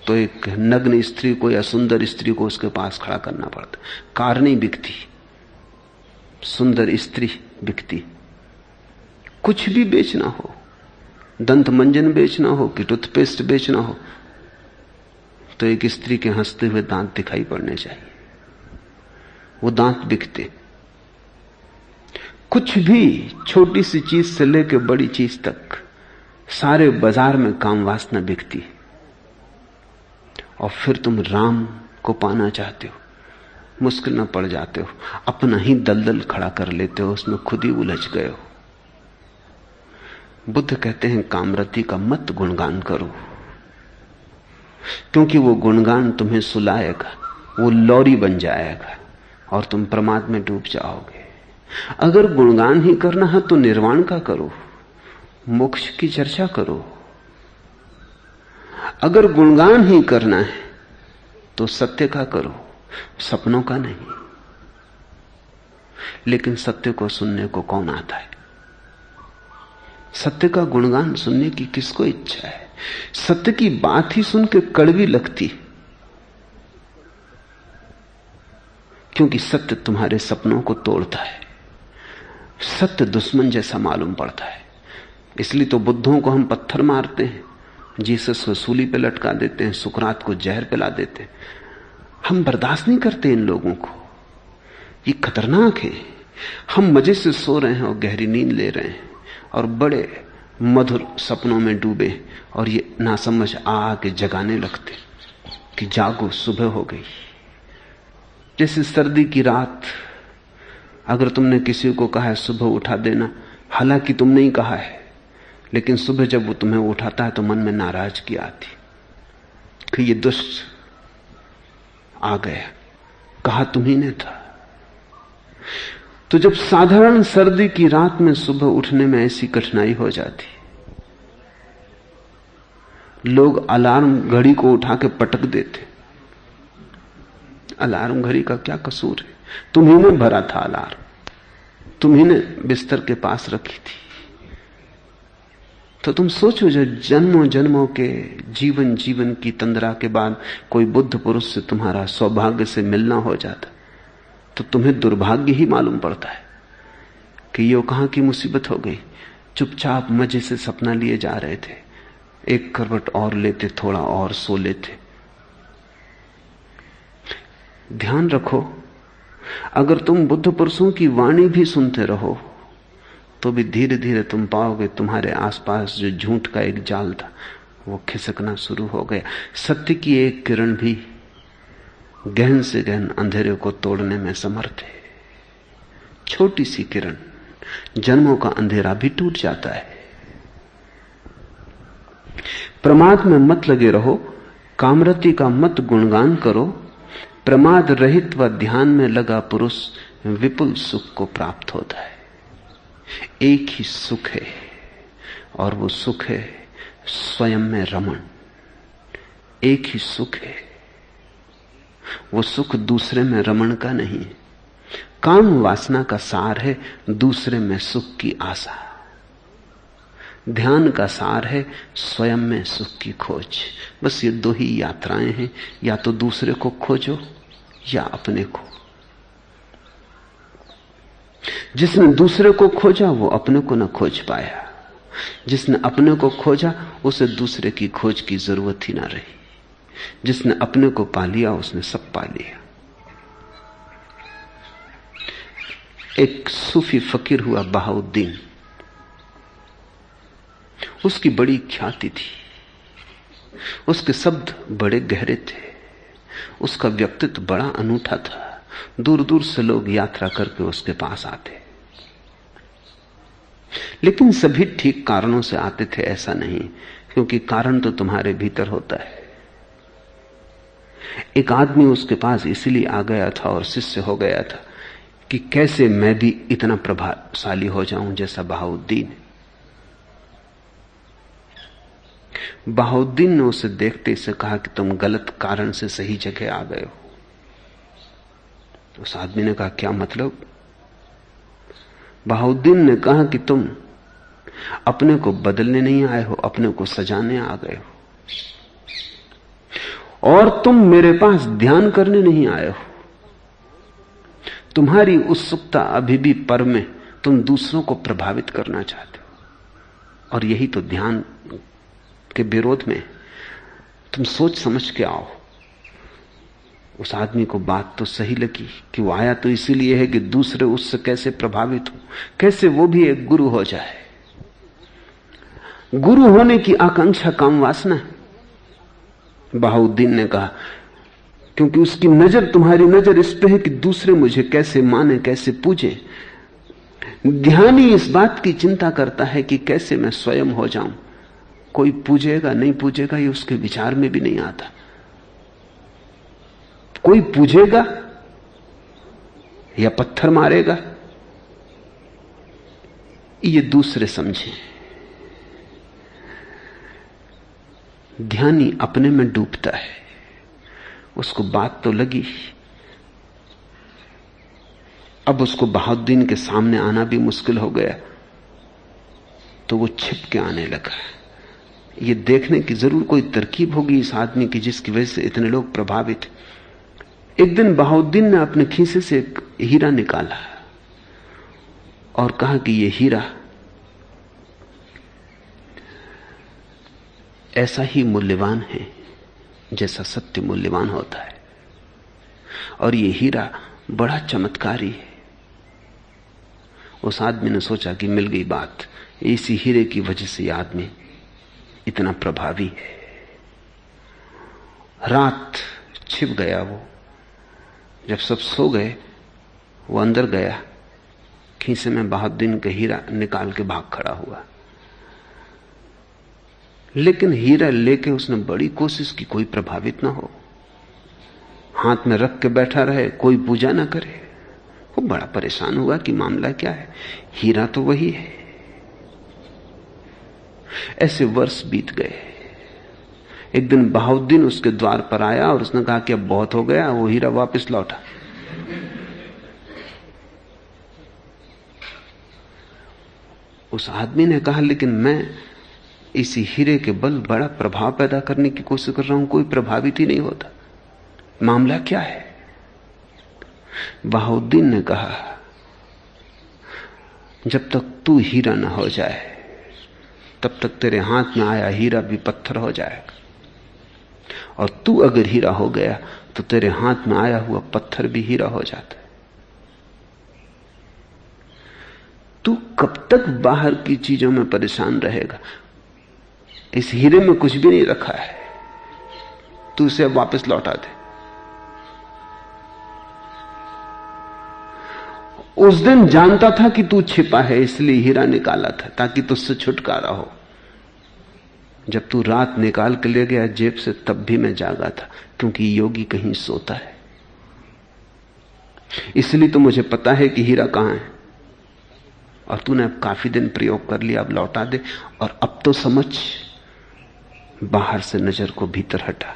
तो एक नग्न स्त्री को या सुंदर स्त्री को उसके पास खड़ा करना पड़ता। कार नहीं बिकती, सुंदर स्त्री बिकती। कुछ भी बेचना हो, दंत मंजन बेचना हो कि टूथपेस्ट बेचना हो, तो एक स्त्री के हंसते हुए दांत दिखाई पड़ने चाहिए। वो दांत बिकते। कुछ भी, छोटी सी चीज से लेकर बड़ी चीज तक, सारे बाजार में काम वासना बिकती। और फिर तुम राम को पाना चाहते हो, मुश्किल में पड़ जाते हो, अपना ही दलदल खड़ा कर लेते हो, उसमें खुद ही उलझ गए हो। बुद्ध कहते हैं कामरति का मत गुणगान करो, क्योंकि वो गुणगान तुम्हें सुलाएगा, वो लौरी बन जाएगा और तुम प्रमाद में डूब जाओगे। अगर गुणगान ही करना है तो निर्वाण का करो, मोक्ष की चर्चा करो। अगर गुणगान ही करना है तो सत्य का करो, सपनों का नहीं। लेकिन सत्य को सुनने को कौन आता है? सत्य का गुणगान सुनने की किसको इच्छा है? सत्य की बात ही सुन के कड़वी लगती, क्योंकि सत्य तुम्हारे सपनों को तोड़ता है। सत्य दुश्मन जैसा मालूम पड़ता है। इसलिए तो बुद्धों को हम पत्थर मारते हैं, जीसस को सूली पे लटका देते हैं, सुकरात को जहर पिला देते हैं। हम बर्दाश्त नहीं करते इन लोगों को। ये खतरनाक है। हम मजे से सो रहे हैं और गहरी नींद ले रहे हैं और बड़े मधुर सपनों में डूबे, और ये नासमझ आके जगाने लगते कि जागो, सुबह हो गई। जैसे सर्दी की रात, अगर तुमने किसी को कहा है सुबह उठा देना, हालांकि तुमने ही कहा है, लेकिन सुबह जब वो तुम्हें उठाता है तो मन में नाराजगी आती कि ये दुष्ट आ गया, कहा तुम्ही ने था। तो जब साधारण सर्दी की रात में सुबह उठने में ऐसी कठिनाई हो जाती, लोग अलार्म घड़ी को उठा के पटक देते। अलार्म घड़ी का क्या कसूर है? तुम्ही ने भरा था अलार्म, तुम्ही ने बिस्तर के पास रखी थी। तो तुम सोचो, जब जन्मों जन्मों के जीवन की तंद्रा के बाद कोई बुद्ध पुरुष से तुम्हारा सौभाग्य से मिलना हो जाता, तो तुम्हें दुर्भाग्य ही मालूम पड़ता है कि ये कहां की मुसीबत हो गई। चुपचाप मजे से सपना लिए जा रहे थे, एक करवट और लेते, थोड़ा और सो लेते। ध्यान रखो, अगर तुम बुद्ध पुरुषों की वाणी भी सुनते रहो तो भी धीरे धीरे तुम पाओगे तुम्हारे आसपास जो झूठ का एक जाल था वो खिसकना शुरू हो गया। सत्य की एक किरण भी गहन से गहन अंधेरे को तोड़ने में समर्थ है। छोटी सी किरण, जन्मों का अंधेरा भी टूट जाता है। प्रमाद में मत लगे रहो, कामरति का मत गुणगान करो। प्रमाद रहित व ध्यान में लगा पुरुष विपुल सुख को प्राप्त होता है। एक ही सुख है और वो सुख है स्वयं में रमण। एक ही सुख है, वो सुख दूसरे में रमण का नहीं है। काम वासना का सार है दूसरे में सुख की आशा। ध्यान का सार है स्वयं में सुख की खोज। बस ये दो ही यात्राएं हैं, या तो दूसरे को खोजो या अपने को। जिसने दूसरे को खोजा वो अपने को न खोज पाया, जिसने अपने को खोजा उसे दूसरे की खोज की जरूरत ही ना रही। जिसने अपने को पा लिया उसने सब पा लिया। एक सूफी फकीर हुआ बहाउद्दीन, उसकी बड़ी ख्याति थी। उसके शब्द बड़े गहरे थे, उसका व्यक्तित्व बड़ा अनूठा था। दूर दूर से लोग यात्रा करके उसके पास आते, लेकिन सभी ठीक कारणों से आते थे ऐसा नहीं, क्योंकि कारण तो तुम्हारे भीतर होता है। एक आदमी उसके पास इसलिए आ गया था और शिष्य हो गया था कि कैसे मैं भी इतना प्रभावशाली हो जाऊं जैसा बहाउद्दीन। बहाउद्दीन ने उसे देखते से कहा कि तुम गलत कारण से सही जगह आ गए हो। उस आदमी ने कहा क्या मतलब? बहाउद्दीन ने कहा कि तुम अपने को बदलने नहीं आए हो, अपने को सजाने आ गए हो, और तुम मेरे पास ध्यान करने नहीं आए हो। तुम्हारी उत्सुकता अभी भी पर में, तुम दूसरों को प्रभावित करना चाहते हो, और यही तो ध्यान के विरोध में। तुम सोच समझ के आओ। उस आदमी को बात तो सही लगी कि वो आया तो इसीलिए है कि दूसरे उससे कैसे प्रभावित हो, कैसे वो भी एक गुरु हो जाए। गुरु होने की आकांक्षा काम वासना है। बहाउद्दीन ने कहा क्योंकि उसकी नजर, तुम्हारी नजर इस पे है कि दूसरे मुझे कैसे माने, कैसे पूजे। ध्यानी इस बात की चिंता करता है कि कैसे मैं स्वयं हो जाऊं। कोई पूजेगा नहीं पूजेगा ये उसके विचार में भी नहीं आता। कोई पूजेगा या पत्थर मारेगा ये दूसरे समझे। ध्यानी अपने में डूबता है। उसको बात तो लगी, अब उसको बहाउद्दीन के सामने आना भी मुश्किल हो गया, तो वो छिप के आने लगा। ये देखने की जरूर कोई तरकीब होगी इस आदमी की जिसकी वजह से इतने लोग प्रभावित। एक दिन बहाउद्दीन ने अपने खीसे से एक हीरा निकाला और कहा कि ये हीरा ऐसा ही मूल्यवान है जैसा सत्य मूल्यवान होता है, और ये हीरा बड़ा चमत्कारी है। उस आदमी ने सोचा कि मिल गई बात, इसी हीरे की वजह से यह आदमी इतना प्रभावी है। रात छिप गया वो। जब सब सो गए वो अंदर गया, खीसे में बहाउद्दीन का हीरा निकाल के भाग खड़ा हुआ। लेकिन हीरा लेके उसने बड़ी कोशिश की, कोई प्रभावित ना हो, हाथ में रख के बैठा रहे, कोई पूजा ना करे। वो बड़ा परेशान हुआ कि मामला क्या है, हीरा तो वही है। ऐसे वर्ष बीत गए। एक दिन बहाउद्दीन उसके द्वार पर आया और उसने कहा कि अब बहुत हो गया। वो हीरा वापस लौटा। उस आदमी ने कहा लेकिन मैं इसी हीरे के बल बड़ा प्रभाव पैदा करने की कोशिश कर रहा हूं, कोई प्रभावित ही नहीं होता, मामला क्या है? बहाउद्दीन ने कहा जब तक तू हीरा ना हो जाए तब तक तेरे हाथ में आया हीरा भी पत्थर हो जाएगा, और तू अगर हीरा हो गया तो तेरे हाथ में आया हुआ पत्थर भी हीरा हो जाता है। तू कब तक बाहर की चीजों में परेशान रहेगा? इस हीरे में कुछ भी नहीं रखा है, तू इसे वापस लौटा दे। उस दिन जानता था कि तू छिपा है, इसलिए हीरा निकाला था ताकि तुझसे छुटकारा हो। जब तू रात निकाल के ले गया जेब से तब भी मैं जागा था, क्योंकि योगी कहीं सोता है। इसलिए तो मुझे पता है कि हीरा कहां है, और तूने अब काफी दिन प्रयोग कर लिया, अब लौटा दे। और अब तो समझ, बाहर से नजर को भीतर हटा।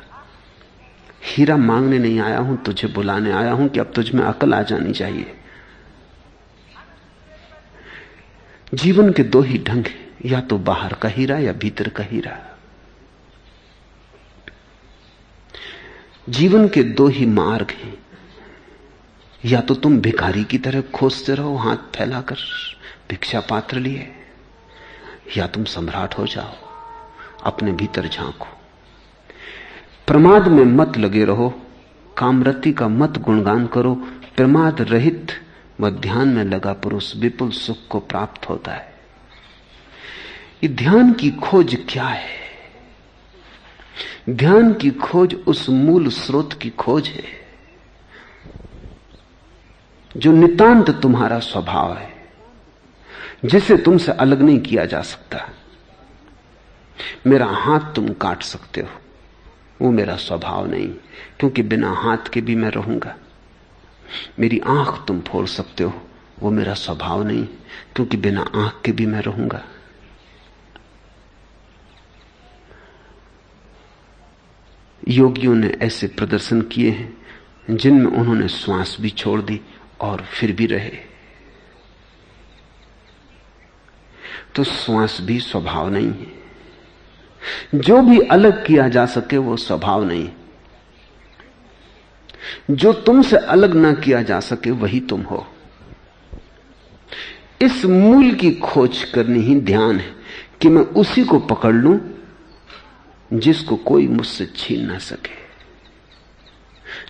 हीरा मांगने नहीं आया हूं, तुझे बुलाने आया हूं कि अब तुझ में अकल आ जानी चाहिए। जीवन के दो ही ढंग हैं, या तो बाहर का हीरा या भीतर का हीरा। जीवन के दो ही मार्ग हैं, या तो तुम भिखारी की तरह खोजते रहो हाथ फैलाकर भिक्षा पात्र लिए, या तुम सम्राट हो जाओ, अपने भीतर झांको। प्रमाद में मत लगे रहो, कामरति का मत गुणगान करो। प्रमाद रहित व ध्यान में लगा पुरुष विपुल सुख को प्राप्त होता है। ये ध्यान की खोज क्या है? ध्यान की खोज उस मूल स्रोत की खोज है जो नितांत तुम्हारा स्वभाव है, जिसे तुमसे अलग नहीं किया जा सकता। मेरा हाथ तुम काट सकते हो, वो मेरा स्वभाव नहीं, क्योंकि बिना हाथ के भी मैं रहूंगा। मेरी आंख तुम फोड़ सकते हो, वो मेरा स्वभाव नहीं, क्योंकि बिना आंख के भी मैं रहूंगा। योगियों ने ऐसे प्रदर्शन किए हैं जिनमें उन्होंने श्वास भी छोड़ दी और फिर भी रहे। तो श्वास भी स्वभाव नहीं है। जो भी अलग किया जा सके वो स्वभाव नहीं। जो तुमसे अलग ना किया जा सके वही तुम हो। इस मूल की खोज करनी ही ध्यान है कि मैं उसी को पकड़ लूं जिसको कोई मुझसे छीन ना सके,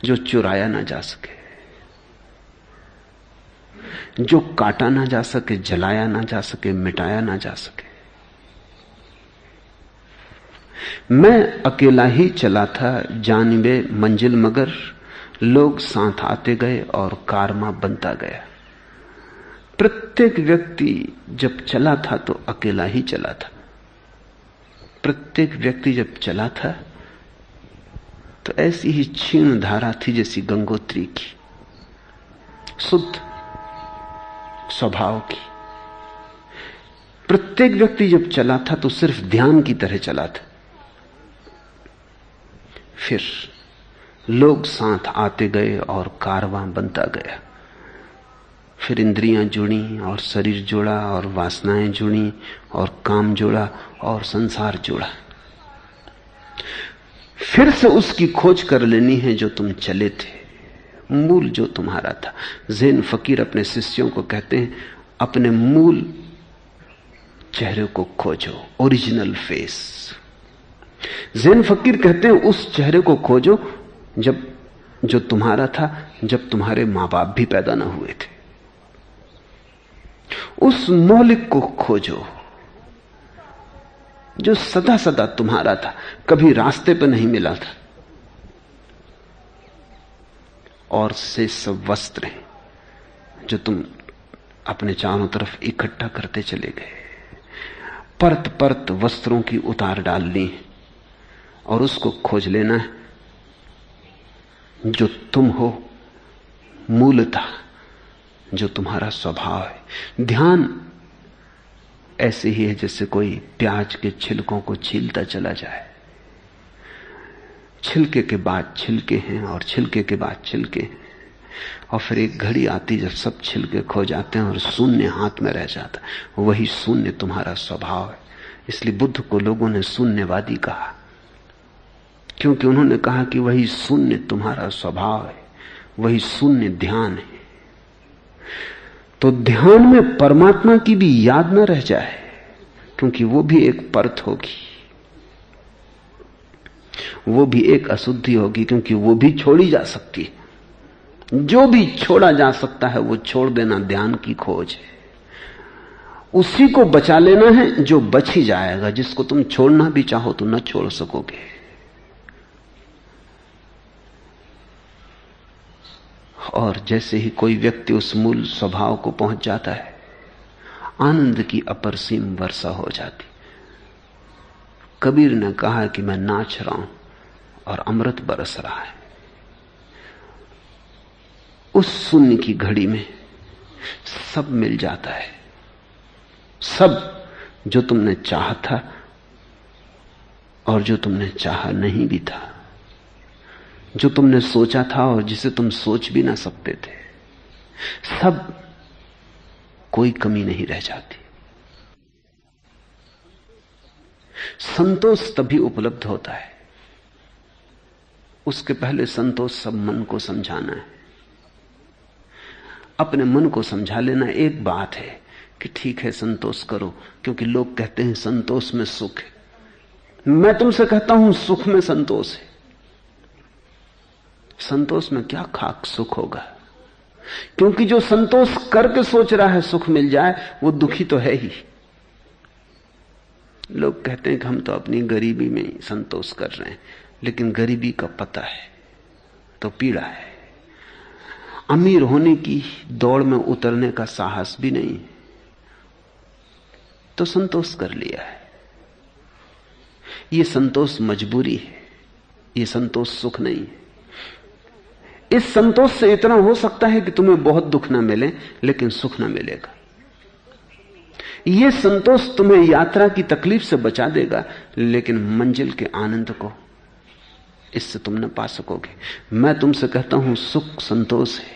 जो चुराया ना जा सके, जो काटा ना जा सके, जलाया ना जा सके, मिटाया ना जा सके। मैं अकेला ही चला था जानिबे मंजिल, मगर लोग साथ आते गए और कारवां बनता गया। प्रत्येक व्यक्ति जब चला था तो अकेला ही चला था। प्रत्येक व्यक्ति जब चला था तो ऐसी ही क्षीण धारा थी जैसी गंगोत्री की, शुद्ध स्वभाव की। प्रत्येक व्यक्ति जब चला था तो सिर्फ ध्यान की तरह चला था। फिर लोग साथ आते गए और कारवां बनता गया। फिर इंद्रियां जुड़ी और शरीर जुड़ा और वासनाएं जुड़ी और काम जुड़ा और संसार जुड़ा। फिर से उसकी खोज कर लेनी है जो तुम चले थे, मूल जो तुम्हारा था। ज़ैन फकीर अपने शिष्यों को कहते हैं, अपने मूल चेहरे को खोजो, ओरिजिनल फेस। ज़ैन फकीर कहते हैं उस चेहरे को खोजो जो तुम्हारा था जब तुम्हारे मां बाप भी पैदा ना हुए थे। उस मौलिक को खोजो जो सदा सदा तुम्हारा था, कभी रास्ते पर नहीं मिला था। और से सब वस्त्र हैं जो तुम अपने चारों तरफ इकट्ठा करते चले गए। परत परत वस्त्रों की उतार डालनी है और उसको खोज लेना है जो तुम हो मूलतः, जो तुम्हारा स्वभाव है। ध्यान ऐसे ही है जैसे कोई प्याज के छिलकों को छीलता चला जाए। छिलके के बाद छिलके हैं और छिलके के बाद छिलके हैं, और फिर एक घड़ी आती जब सब छिलके खो जाते हैं और शून्य हाथ में रह जाता है। वही शून्य तुम्हारा स्वभाव है। इसलिए बुद्ध को लोगों ने शून्यवादी कहा, क्योंकि उन्होंने कहा कि वही शून्य तुम्हारा स्वभाव है, वही शून्य ध्यान है। तो ध्यान में परमात्मा की भी याद न रह जाए, क्योंकि वो भी एक परत होगी, वो भी एक अशुद्धि होगी, क्योंकि वो भी छोड़ी जा सकती है। जो भी छोड़ा जा सकता है वो छोड़ देना ध्यान की खोज है। उसी को बचा लेना है जो बच ही जाएगा। जिसको तुम छोड़ना भी चाहो तो न छोड़ सकोगे। और जैसे ही कोई व्यक्ति उस मूल स्वभाव को पहुंच जाता है, आनंद की अपरसीम वर्षा हो जाती। कबीर ने कहा कि मैं नाच रहा हूं और अमृत बरस रहा है। उस शून्य की घड़ी में सब मिल जाता है, सब जो तुमने चाहा था और जो तुमने चाहा नहीं भी था, जो तुमने सोचा था और जिसे तुम सोच भी ना सकते थे, सब, कोई कमी नहीं रह जाती। संतोष तभी उपलब्ध होता है, उसके पहले संतोष सब मन को समझाना है। अपने मन को समझा लेना एक बात है कि ठीक है संतोष करो, क्योंकि लोग कहते हैं संतोष में सुख है। मैं तुमसे कहता हूं सुख में संतोष है। संतोष में क्या खाक सुख होगा, क्योंकि जो संतोष करके सोच रहा है सुख मिल जाए वो दुखी तो है ही। लोग कहते हैं कि हम तो अपनी गरीबी में ही संतोष कर रहे हैं, लेकिन गरीबी का पता है तो पीड़ा है। अमीर होने की दौड़ में उतरने का साहस भी नहीं तो संतोष कर लिया है। यह संतोष मजबूरी है, यह संतोष सुख नहीं है। इस संतोष से इतना हो सकता है कि तुम्हें बहुत दुख ना मिले लेकिन सुख ना मिलेगा। यह संतोष तुम्हें यात्रा की तकलीफ से बचा देगा लेकिन मंजिल के आनंद को इससे तुम न पा सकोगे। मैं तुमसे कहता हूं सुख संतोष है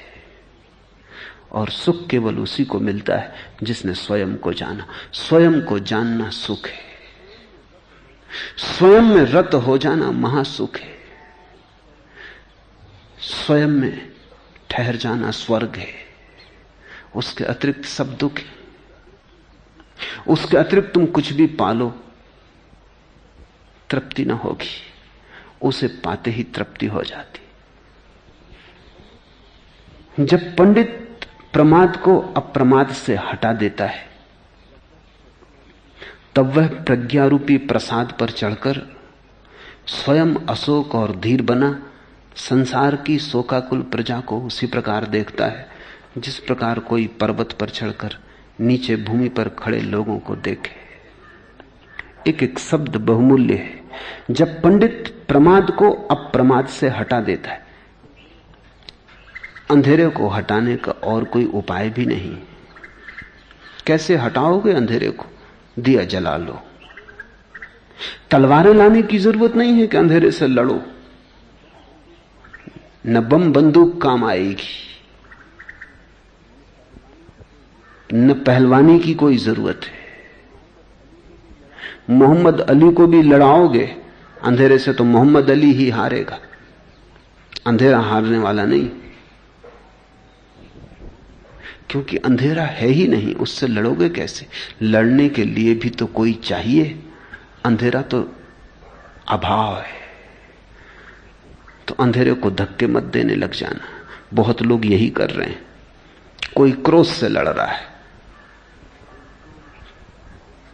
और सुख केवल उसी को मिलता है जिसने स्वयं को जाना। स्वयं को जानना सुख है, स्वयं में रत हो जाना महासुख है, स्वयं में ठहर जाना स्वर्ग है। उसके अतिरिक्त सब दुख है। उसके अतिरिक्त तुम कुछ भी पालो तृप्ति न होगी, उसे पाते ही तृप्ति हो जाती। जब पंडित प्रमाद को अप्रमाद से हटा देता है तब वह प्रज्ञारूपी प्रसाद पर चढ़कर स्वयं अशोक और धीर बना संसार की शोकाकुल प्रजा को उसी प्रकार देखता है जिस प्रकार कोई पर्वत पर चढ़कर नीचे भूमि पर खड़े लोगों को देखे। एक एक शब्द बहुमूल्य है। जब पंडित प्रमाद को अप्रमाद से हटा देता है, अंधेरे को हटाने का और कोई उपाय भी नहीं। कैसे हटाओगे अंधेरे को? दिया जला लो। तलवारें लाने की जरूरत नहीं है कि अंधेरे से लड़ो, न बम बंदूक काम आएगी, न पहलवानी की कोई जरूरत है। मोहम्मद अली को भी लड़ाओगे अंधेरे से तो मोहम्मद अली ही हारेगा, अंधेरा हारने वाला नहीं, क्योंकि अंधेरा है ही नहीं। उससे लड़ोगे कैसे? लड़ने के लिए भी तो कोई चाहिए। अंधेरा तो अभाव है, तो अंधेरे को धक्के मत देने लग जाना। बहुत लोग यही कर रहे हैं। कोई क्रोध से लड़ रहा है,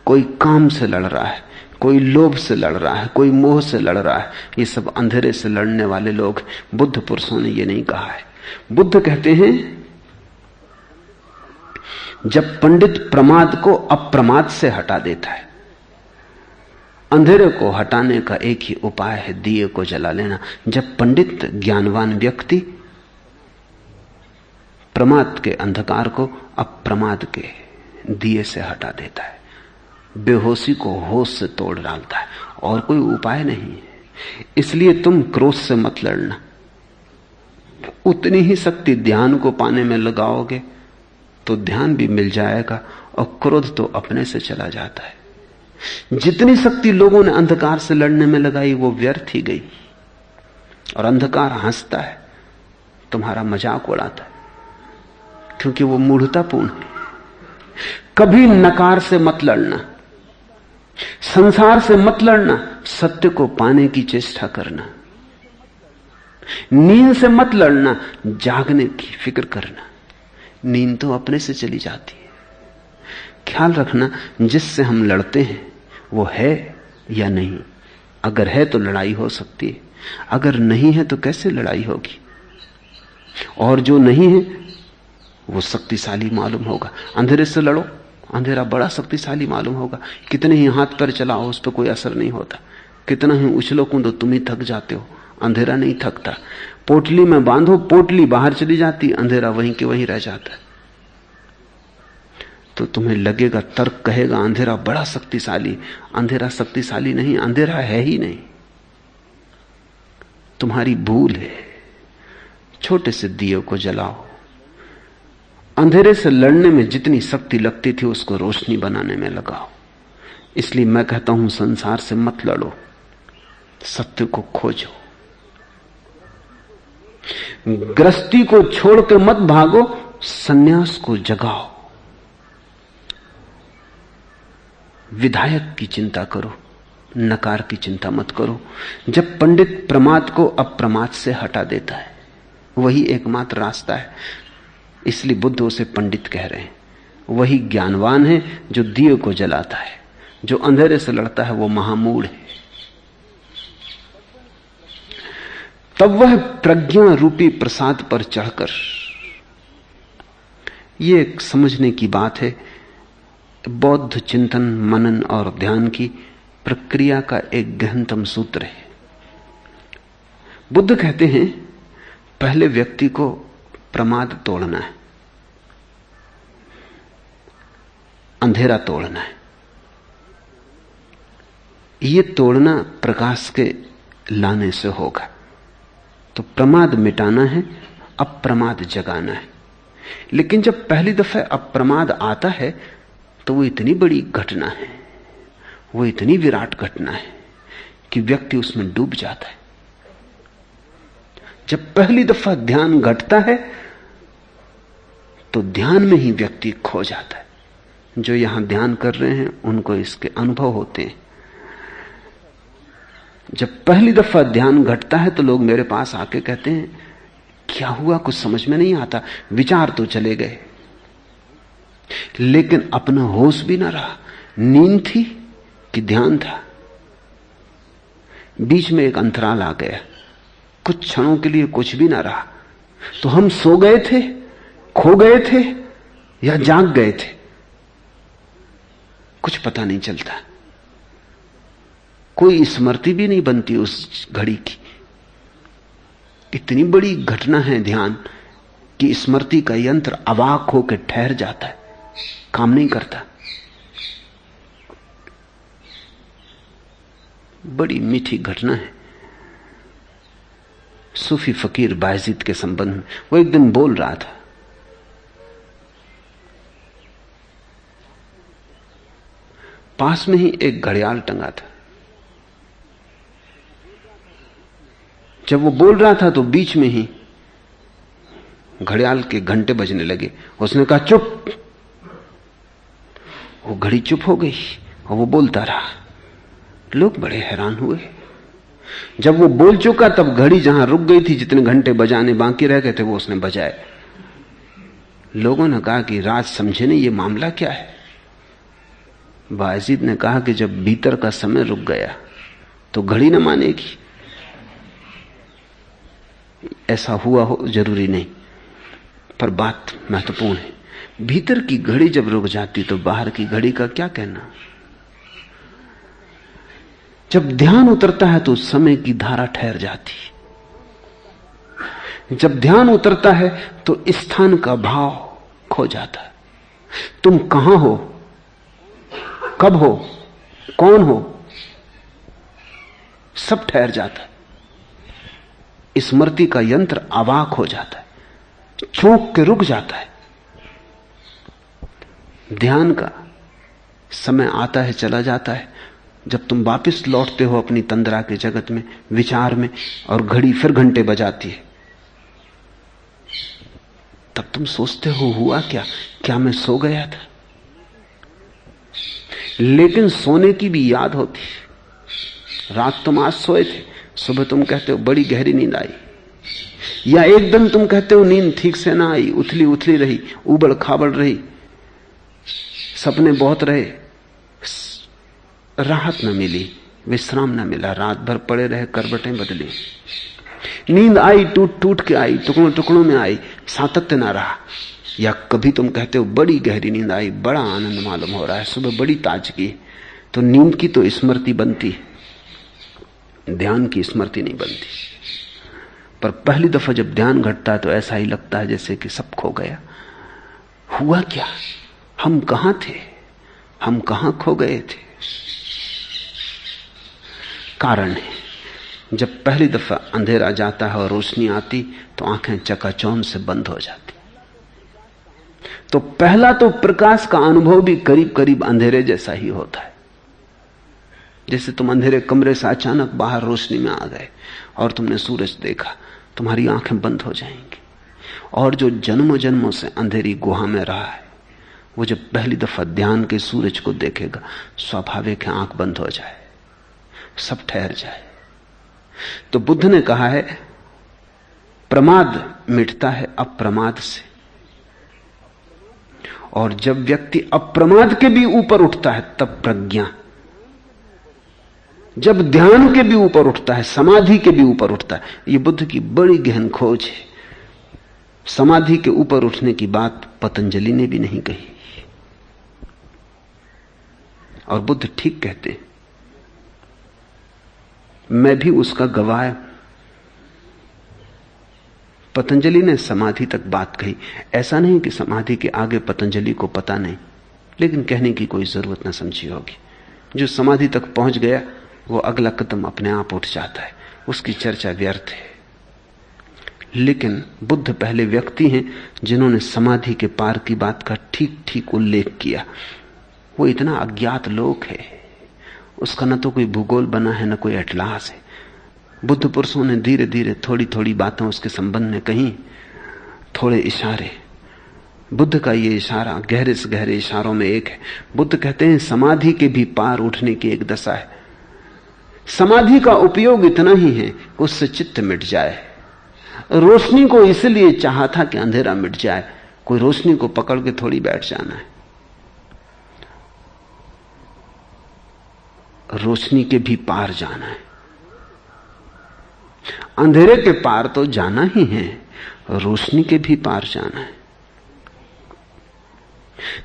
कोई काम से लड़ रहा है, कोई लोभ से लड़ रहा है, कोई मोह से लड़ रहा है। ये सब अंधेरे से लड़ने वाले लोग। बुद्ध पुरुषों ने ये नहीं कहा है। बुद्ध कहते हैं जब पंडित प्रमाद को अप्रमाद से हटा देता है, अंधेरे को हटाने का एक ही उपाय है, दिए को जला लेना। जब पंडित ज्ञानवान व्यक्ति प्रमाद के अंधकार को अप्रमाद के दिए से हटा देता है, बेहोशी को होश से तोड़ डालता है, और कोई उपाय नहीं है। इसलिए तुम क्रोध से मत लड़ना। उतनी ही शक्ति ध्यान को पाने में लगाओगे तो ध्यान भी मिल जाएगा और क्रोध तो अपने से चला जाता है। जितनी शक्ति लोगों ने अंधकार से लड़ने में लगाई वो व्यर्थ ही गई। और अंधकार हंसता है, तुम्हारा मजाक उड़ाता है, क्योंकि वो मूढ़तापूर्ण है। कभी नकार से मत लड़ना, संसार से मत लड़ना, सत्य को पाने की चेष्टा करना। नींद से मत लड़ना, जागने की फिक्र करना। नींद तो अपने से चली जाती है। ख्याल रखना, जिससे हम लड़ते हैं वो है या नहीं। अगर है तो लड़ाई हो सकती है, अगर नहीं है तो कैसे लड़ाई होगी। और जो नहीं है वो शक्तिशाली मालूम होगा। अंधेरे से लड़ो, अंधेरा बड़ा शक्तिशाली मालूम होगा। कितने ही हाथ पैर चलाओ उस पर कोई असर नहीं होता, कितना ही उछलो कूदो तुम ही थक जाते हो, अंधेरा नहीं थकता। पोटली में बांधो, पोटली बाहर चली जाती, अंधेरा वहीं के वहीं रह जाता है। तो तुम्हें लगेगा, तर्क कहेगा अंधेरा बड़ा शक्तिशाली। अंधेरा शक्तिशाली नहीं, अंधेरा है ही नहीं, तुम्हारी भूल है। छोटे से दिए को जलाओ। अंधेरे से लड़ने में जितनी शक्ति लगती थी उसको रोशनी बनाने में लगाओ। इसलिए मैं कहता हूं संसार से मत लड़ो, सत्य को खोजो। गृहस्थी को छोड़ के मत भागो, सन्यास को जगाओ। विधायक की चिंता करो, नकार की चिंता मत करो। जब पंडित प्रमाद को अप्रमाद से हटा देता है, वही एकमात्र रास्ता है। इसलिए बुद्ध उसे पंडित कह रहे हैं। वही ज्ञानवान है जो दिए को जलाता है। जो अंधेरे से लड़ता है वो महामूढ़ है। तब वह प्रज्ञा रूपी प्रसाद पर चढ़कर, यह एक समझने की बात है, बौद्ध चिंतन, मनन और ध्यान की प्रक्रिया का एक गहनतम सूत्र है। बुद्ध कहते हैं पहले व्यक्ति को प्रमाद तोड़ना है, अंधेरा तोड़ना है। यह तोड़ना प्रकाश के लाने से होगा। तो प्रमाद मिटाना है, अप्रमाद जगाना है। लेकिन जब पहली दफे अप्रमाद आता है तो वो इतनी बड़ी घटना है, वो इतनी विराट घटना है कि व्यक्ति उसमें डूब जाता है। जब पहली दफा ध्यान घटता है तो ध्यान में ही व्यक्ति खो जाता है। जो यहां ध्यान कर रहे हैं उनको इसके अनुभव होते हैं। जब पहली दफा ध्यान घटता है तो लोग मेरे पास आके कहते हैं क्या हुआ, कुछ समझ में नहीं आता, विचार तो चले गए लेकिन अपना होश भी ना रहा। नींद थी कि ध्यान था, बीच में एक अंतराल आ गया, कुछ क्षणों के लिए कुछ भी ना रहा। तो हम सो गए थे, खो गए थे या जाग गए थे, कुछ पता नहीं चलता। कोई स्मृति भी नहीं बनती उस घड़ी की। इतनी बड़ी घटना है ध्यान कि स्मृति का यंत्र अवाक होकर ठहर जाता है, काम नहीं करता। बड़ी मीठी घटना है सूफी फकीर बायजीद के संबंध में। वो एक दिन बोल रहा था, पास में ही एक घड़ियाल टंगा था। जब वो बोल रहा था तो बीच में ही घड़ियाल के घंटे बजने लगे। उसने कहा चुप। वो घड़ी चुप हो गई और वो बोलता रहा। लोग बड़े हैरान हुए। जब वो बोल चुका तब घड़ी जहां रुक गई थी, जितने घंटे बजाने बाकी रह गए थे वो उसने बजाए। लोगों ने कहा कि राज समझे नहीं, ये मामला क्या है। बायजीद ने कहा कि जब भीतर का समय रुक गया तो घड़ी न मानेगी। ऐसा हुआ हो जरूरी नहीं, पर बात महत्वपूर्ण है। भीतर की घड़ी जब रुक जाती तो बाहर की घड़ी का क्या कहना। जब ध्यान उतरता है तो समय की धारा ठहर जाती। जब ध्यान उतरता है तो स्थान का भाव खो जाता है। तुम कहां हो, कब हो, कौन हो, सब ठहर जाता है। स्मृति का यंत्र अवाक हो जाता है, चौंक के रुक जाता है। ध्यान का समय आता है, चला जाता है। जब तुम वापस लौटते हो अपनी तंद्रा के जगत में, विचार में, और घड़ी फिर घंटे बजाती है, तब तुम सोचते हो हुआ क्या मैं सो गया था। लेकिन सोने की भी याद होती। रात तुम आज सोए थे, सुबह तुम कहते हो बड़ी गहरी नींद आई, या एकदम तुम कहते हो नींद ठीक से ना आई, उथली उथली रही, उबड़ खाबड़ रही, सपने बहुत रहे, राहत न मिली, विश्राम न मिला, रात भर पड़े रहे, करवटें बदली। नींद आई, टूट टूट के आई, टुकड़ों टुकड़ों में आई, सातत्य ना रहा। या कभी तुम कहते हो बड़ी गहरी नींद आई, बड़ा आनंद मालूम हो रहा है, सुबह बड़ी ताजगी। तो नींद की तो स्मृति बनती है, ध्यान की स्मृति नहीं बनती। पर पहली दफा जब ध्यान घटता है तो ऐसा ही लगता है जैसे कि सब खो गया। हुआ क्या, हम कहां थे, हम कहां खो गए थे। कारण है, जब पहली दफा अंधेरा जाता है और रोशनी आती तो आंखें चकाचौंध से बंद हो जाती। तो पहला तो प्रकाश का अनुभव भी करीब करीब अंधेरे जैसा ही होता है। जैसे तुम अंधेरे कमरे से अचानक बाहर रोशनी में आ गए और तुमने सूरज देखा, तुम्हारी आंखें बंद हो जाएंगी। और जो जन्मों जन्मों से अंधेरी गुहा में रहा है, वो जब पहली दफा ध्यान के सूरज को देखेगा, स्वाभाविक है आंख बंद हो जाए, सब ठहर जाए। तो बुद्ध ने कहा है प्रमाद मिटता है अप्रमाद से, और जब व्यक्ति अप्रमाद के भी ऊपर उठता है तब प्रज्ञा, जब ध्यान के भी ऊपर उठता है, समाधि के भी ऊपर उठता है। ये बुद्ध की बड़ी गहन खोज है। समाधि के ऊपर उठने की बात पतंजलि ने भी नहीं कही, और बुद्ध ठीक कहते हैं, मैं भी उसका गवाह। पतंजलि ने समाधि तक बात कही। ऐसा नहीं कि समाधि के आगे पतंजलि को पता नहीं, लेकिन कहने की कोई जरूरत ना समझी होगी। जो समाधि तक पहुंच गया वो अगला कदम अपने आप उठ जाता है, उसकी चर्चा व्यर्थ है। लेकिन बुद्ध पहले व्यक्ति हैं जिन्होंने समाधि के पार की बात का ठीक ठीक उल्लेख किया। वो इतना अज्ञात लोक है, उसका न तो कोई भूगोल बना है न कोई एटलास है। बुद्ध पुरुषों ने धीरे धीरे थोड़ी थोड़ी बातें उसके संबंध में कही, थोड़े इशारे। बुद्ध का ये इशारा गहरे से गहरे इशारों में एक है। बुद्ध कहते हैं समाधि के भी पार उठने की एक दशा है। समाधि का उपयोग इतना ही है कि उससे चित्त मिट जाए। रोशनी को इसलिए चाहा था कि अंधेरा मिट जाए, कोई रोशनी को पकड़ के थोड़ी बैठ जाना है। रोशनी के भी पार जाना है। अंधेरे के पार तो जाना ही है, रोशनी के भी पार जाना है।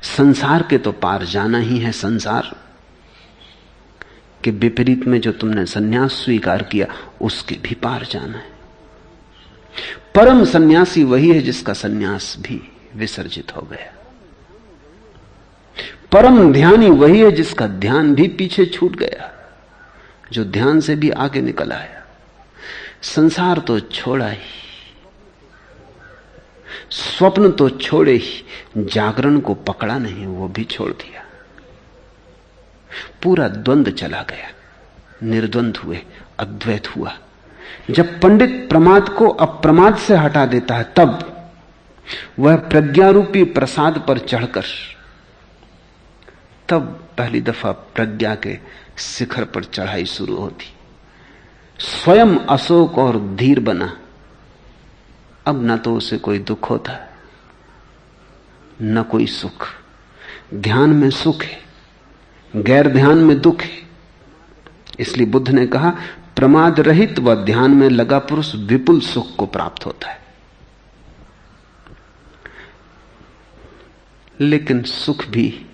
संसार के तो पार जाना ही है। संसार के विपरीत में जो तुमने सन्यास स्वीकार किया उसके भी पार जाना है। परम सन्यासी वही है जिसका सन्यास भी विसर्जित हो गया। परम ध्यानी वही है जिसका ध्यान भी पीछे छूट गया, जो ध्यान से भी आगे निकल आया। संसार तो छोड़ा ही, स्वप्न तो छोड़े ही, जागरण को पकड़ा नहीं, वो भी छोड़ दिया। पूरा द्वंद्व चला गया, निर्द्वंद हुए, अद्वैत हुआ। जब पंडित प्रमाद को अप्रमाद से हटा देता है तब वह प्रज्ञारूपी प्रसाद पर चढ़कर, तब पहली दफा प्रज्ञा के शिखर पर चढ़ाई शुरू होती। स्वयं अशोक और धीर बना। अब न तो उसे कोई दुख होता न कोई सुख। ध्यान में सुख है, गैर ध्यान में दुख है। इसलिए बुद्ध ने कहा, प्रमाद रहित व ध्यान में लगा पुरुष विपुल सुख को प्राप्त होता है। लेकिन सुख भी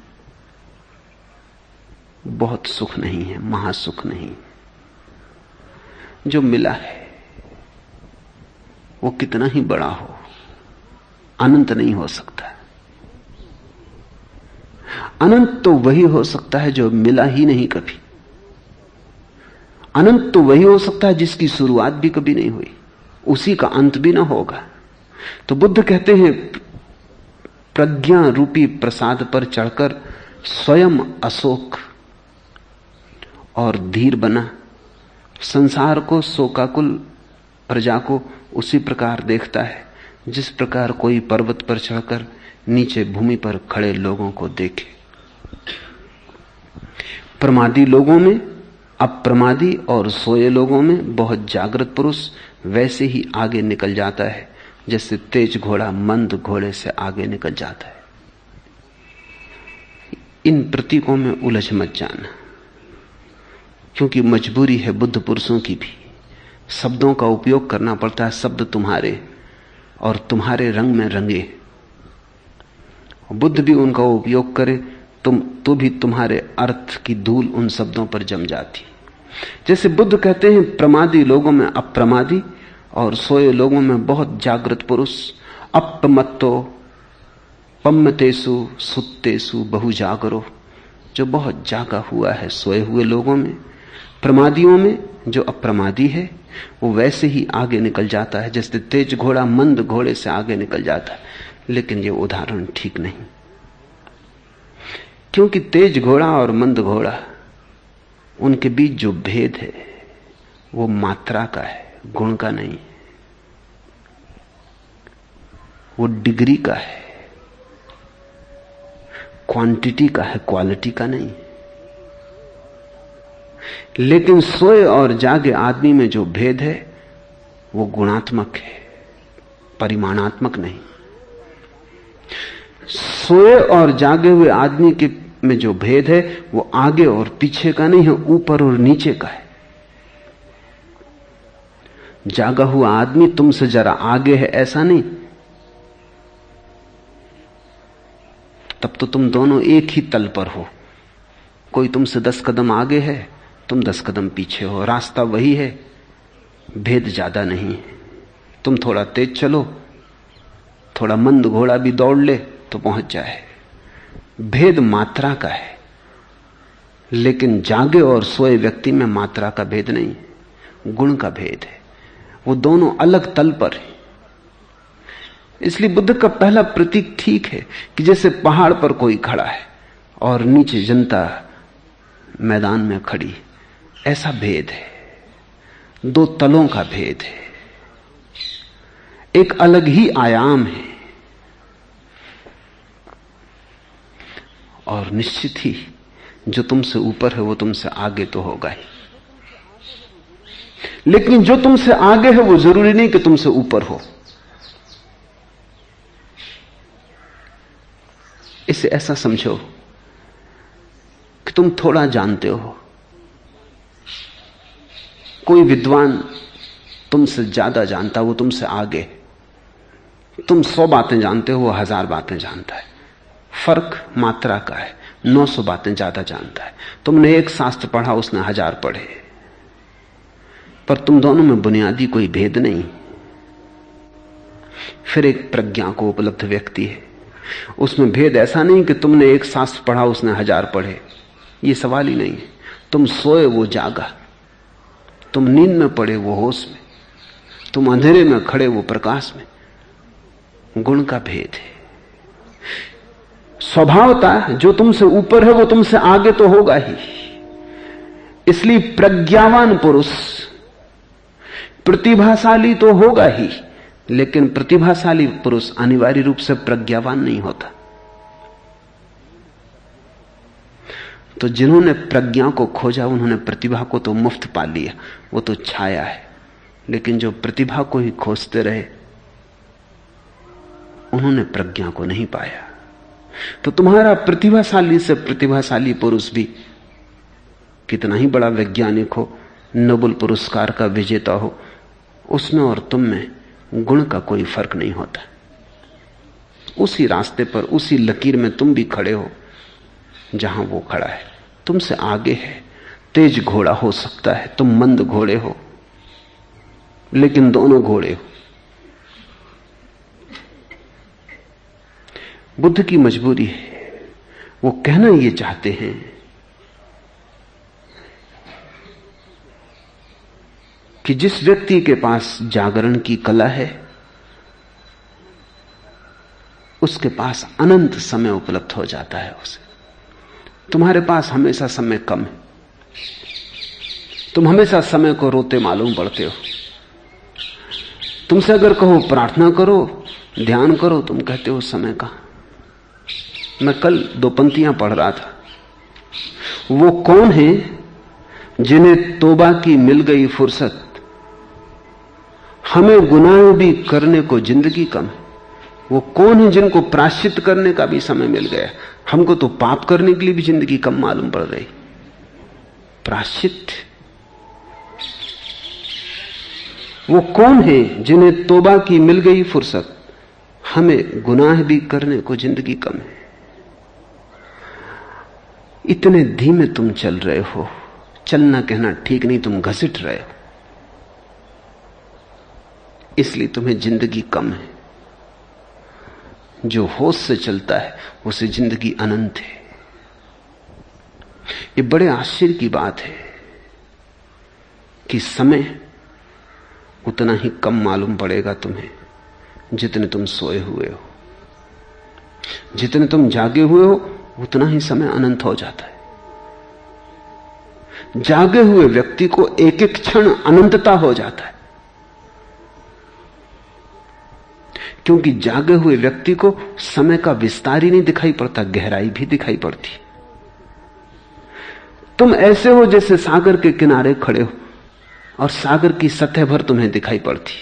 बहुत सुख नहीं है, महासुख नहीं। जो मिला है वो कितना ही बड़ा हो, अनंत नहीं हो सकता। अनंत तो वही हो सकता है जो मिला ही नहीं कभी। अनंत तो वही हो सकता है जिसकी शुरुआत भी कभी नहीं हुई, उसी का अंत भी ना होगा। तो बुद्ध कहते हैं, प्रज्ञा रूपी प्रसाद पर चढ़कर स्वयं अशोक और धीर बना। संसार को, शोकाकुल प्रजा को उसी प्रकार देखता है जिस प्रकार कोई पर्वत पर चढ़कर नीचे भूमि पर खड़े लोगों को देखे। प्रमादी लोगों में, अप्रमादी और सोए लोगों में बहुत जागृत पुरुष वैसे ही आगे निकल जाता है जैसे तेज घोड़ा मंद घोड़े से आगे निकल जाता है। इन प्रतीकों में उलझ मत जाना, क्योंकि मजबूरी है बुद्ध पुरुषों की भी। शब्दों का उपयोग करना पड़ता है, शब्द तुम्हारे और तुम्हारे रंग में रंगे। बुद्ध भी उनका उपयोग करे तो भी तुम्हारे अर्थ की धूल उन शब्दों पर जम जाती। जैसे बुद्ध कहते हैं, प्रमादी लोगों में अप्रमादी और सोए लोगों में बहुत जागृत पुरुष। अपमत्तो पम्मतेसु सुत्तेसु बहु जागरो, जो बहुत जागा हुआ है सोए हुए लोगों में। प्रमादियों में जो अप्रमादी है वो वैसे ही आगे निकल जाता है जैसे तेज घोड़ा मंद घोड़े से आगे निकल जाता है। लेकिन ये उदाहरण ठीक नहीं, क्योंकि तेज घोड़ा और मंद घोड़ा, उनके बीच जो भेद है वो मात्रा का है, गुण का नहीं। वो डिग्री का है, क्वांटिटी का है, क्वालिटी का नहीं। लेकिन सोए और जागे आदमी में जो भेद है वो गुणात्मक है, परिमाणात्मक नहीं। सोए और जागे हुए आदमी के में जो भेद है वो आगे और पीछे का नहीं है, ऊपर और नीचे का है। जागा हुआ आदमी तुमसे जरा आगे है ऐसा नहीं, तब तो तुम दोनों एक ही तल पर हो। कोई तुमसे 10 कदम आगे है, तुम 10 कदम पीछे हो, रास्ता वही है, भेद ज्यादा नहीं है। तुम थोड़ा तेज चलो, थोड़ा मंद घोड़ा भी दौड़ ले तो पहुंच जाए। भेद मात्रा का है, लेकिन जागे और सोए व्यक्ति में मात्रा का भेद नहीं, गुण का भेद है। वो दोनों अलग तल पर हैं। इसलिए बुद्ध का पहला प्रतीक ठीक है कि जैसे पहाड़ पर कोई खड़ा है और नीचे जनता मैदान में खड़ी, ऐसा भेद है, दो तलों का भेद है, एक अलग ही आयाम है। और निश्चित ही जो तुमसे ऊपर है वो तुमसे आगे तो होगा ही, लेकिन जो तुमसे आगे है वो जरूरी नहीं कि तुमसे ऊपर हो। इसे ऐसा समझो कि तुम थोड़ा जानते हो, कोई विद्वान तुमसे ज्यादा जानता, वो तुमसे आगे। तुम 100 बातें जानते हो, वो 1000 बातें जानता है। फर्क मात्रा का है, 900 बातें ज्यादा जानता है। तुमने एक शास्त्र पढ़ा, उसने 1000 पढ़े, पर तुम दोनों में बुनियादी कोई भेद नहीं। फिर एक प्रज्ञा को उपलब्ध व्यक्ति है, उसमें भेद ऐसा नहीं कि तुमने एक शास्त्र पढ़ा, उसने 1000 पढ़े, ये सवाल ही नहीं है। तुम सोए, वो जागा, तुम नींद में पड़े, वो होश में, तुम अंधेरे में खड़े, वो प्रकाश में। गुण का भेद है। स्वभावता जो तुमसे ऊपर है वो तुमसे आगे तो होगा ही। इसलिए प्रज्ञावान पुरुष प्रतिभाशाली तो होगा ही, लेकिन प्रतिभाशाली पुरुष अनिवार्य रूप से प्रज्ञावान नहीं होता। तो जिन्होंने प्रज्ञा को खोजा उन्होंने प्रतिभा को तो मुफ्त पा लिया, वो तो छाया है। लेकिन जो प्रतिभा को ही खोजते रहे उन्होंने प्रज्ञा को नहीं पाया। तो तुम्हारा प्रतिभाशाली से प्रतिभाशाली पुरुष भी कितना ही बड़ा वैज्ञानिक हो, नोबेल पुरस्कार का विजेता हो, उसमें और तुम में गुण का कोई फर्क नहीं होता। उसी रास्ते पर, उसी लकीर में तुम भी खड़े हो जहां वो खड़ा है। तुमसे आगे है, तेज घोड़ा हो सकता है, तुम मंद घोड़े हो, लेकिन दोनों घोड़े हो। बुद्ध की मजबूरी है, वो कहना ये चाहते हैं कि जिस व्यक्ति के पास जागरण की कला है उसके पास अनंत समय उपलब्ध हो जाता है उसे। तुम्हारे पास हमेशा समय कम है, तुम हमेशा समय को रोते मालूम पड़ते हो। तुमसे अगर कहो प्रार्थना करो, ध्यान करो, तुम कहते हो समय कहां। मैं कल 2 पंक्तियां पढ़ रहा था। वो कौन है जिन्हें तौबा की मिल गई फुर्सत, हमें गुनाह भी करने को जिंदगी कम है। वो कौन है जिनको प्रायश्चित करने का भी समय मिल गया, हमको तो पाप करने के लिए भी जिंदगी कम मालूम पड़ रही। प्रायश्चित। वो कौन है जिन्हें तौबा की मिल गई फुर्सत, हमें गुनाह भी करने को जिंदगी कम है। इतने धीमे तुम चल रहे हो, चलना कहना ठीक नहीं, तुम घसीट रहे हो, इसलिए तुम्हें जिंदगी कम है। जो होश से चलता है उसे जिंदगी अनंत है। ये बड़े आश्चर्य की बात है कि समय उतना ही कम मालूम पड़ेगा तुम्हें जितने तुम सोए हुए हो। जितने तुम जागे हुए हो उतना ही समय अनंत हो जाता है। जागे हुए व्यक्ति को एक एक क्षण अनंतता हो जाता है, क्योंकि जागे हुए व्यक्ति को समय का विस्तार ही नहीं दिखाई पड़ता, गहराई भी दिखाई पड़ती। तुम ऐसे हो जैसे सागर के किनारे खड़े हो और सागर की सतह भर तुम्हें दिखाई पड़ती।